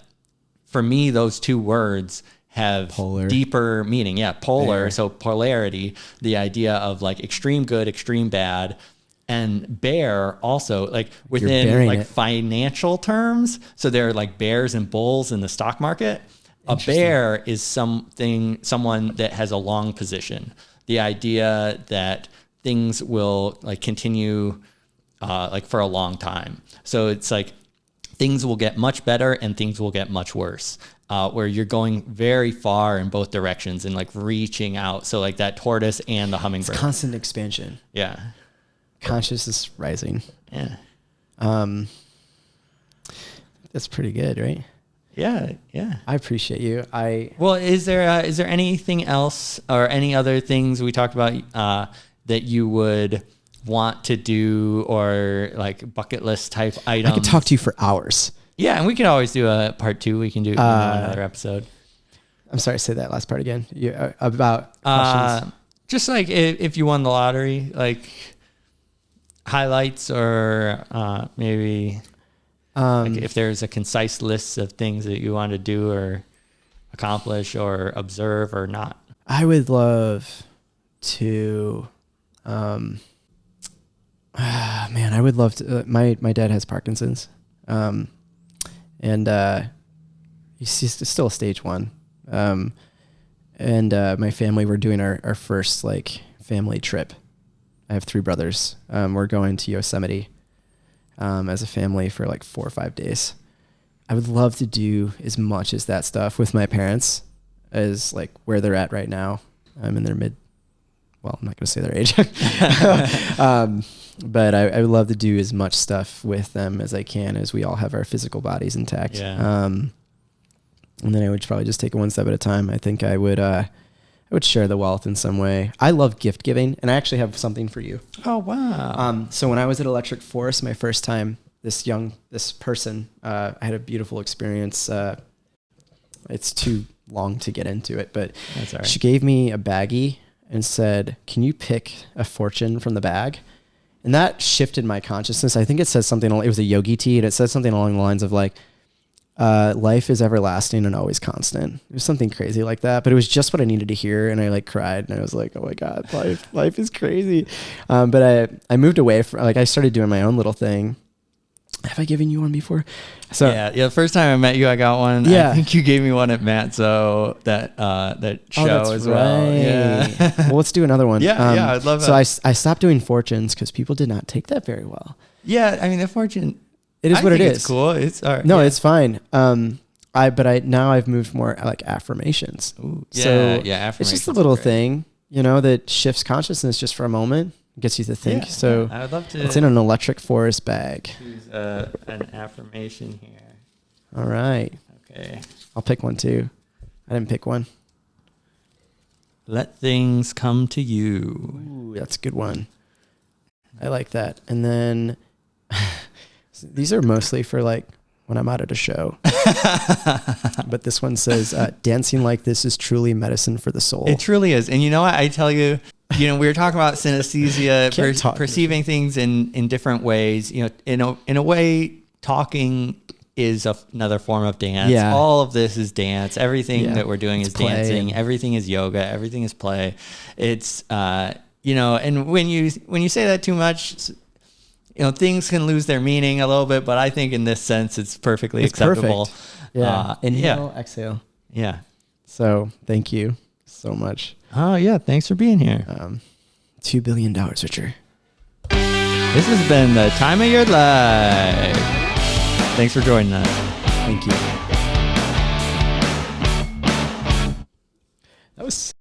for me, those two words have deeper meaning. Yeah. Polar. Bear. So polarity, the idea of like extreme good, extreme bad. And bear also like within like financial terms. So there are like bears and bulls in the stock market. A bear is someone that has a long position. The idea that things will like continue like for a long time. So it's like things will get much better and things will get much worse. Where you're going very far in both directions and like reaching out. So like that tortoise and the hummingbird. It's constant expansion. Yeah. consciousness rising. Yeah. That's pretty good, right? Yeah. I appreciate you. Well, is there anything else or any other things we talked about that you would want to do, or like bucket list type items? I could talk to you for hours. Yeah, and we can always do a part 2. We can do another episode. I'm sorry, say that last part again. About questions. Just like if you won the lottery, like highlights, or maybe like if there's a concise list of things that you want to do or accomplish or observe or not. I would love to, man, I would love to, my dad has Parkinson's, and he's still stage 1. And my family, we're doing our first like family trip. I have 3 brothers. We're going to Yosemite as a family for like 4 or 5 days. I would love to do as much as that stuff with my parents as like where they're at right now. I'm in their well, I'm not going to say their age, but I would love to do as much stuff with them as I can, as we all have our physical bodies intact. Yeah. And then I would probably just take it one step at a time. I think I would share the wealth in some way. I love gift giving, and I actually have something for you. Oh, wow. So when I was at Electric Forest, my first time, this person, I had a beautiful experience. It's too long to get into it, but That's all right. She gave me a baggie and said, "Can you pick a fortune from the bag?" And that shifted my consciousness. I think it says something, it was a yogi tea, and it said something along the lines of like, life is everlasting and always constant. It was something crazy like that, but it was just what I needed to hear. And I like cried, and I was like, oh my God, life is crazy. But I moved away from, like, I started doing my own little thing. Have I given you one before? So yeah. The first time I met you, I got one. Yeah. I think you gave me one at Matzo, that show as well. Yeah. Well, let's do another one. Yeah, I'd love so that. I stopped doing fortunes because people did not take that very well. Yeah, I mean, the fortune. It is I what it think is. It's cool. It's all right. No, Yeah. it's fine. Now I've moved more like affirmations. Ooh, So affirmations. it's just a little are great. thing, that shifts consciousness just for a moment, gets you to think. Yeah, So I would love to. it's in an Electric Forest bag. choose an affirmation here. All right. Okay. I'll pick one too. I didn't pick one. Let things come to you. Ooh, that's a good one. I like that. And then these are mostly for like when I'm out at a show. But this one says, dancing like this is truly medicine for the soul. It truly is. And you know what? I tell you, we were talking about synesthesia, perceiving things in different ways. In a way, talking is another form of dance. Yeah. All of this is dance. Everything that we're doing is play. dancing. Everything is yoga. Everything is play. It's, and when you say that too much, things can lose their meaning a little bit, but I think in this sense, it's perfectly acceptable. Perfect. Yeah. Inhale, exhale. Yeah. So thank you so much. Oh yeah. Thanks for being here. $2 billion, Richard. This has been the time of your life. Thanks for joining us. Thank you. That was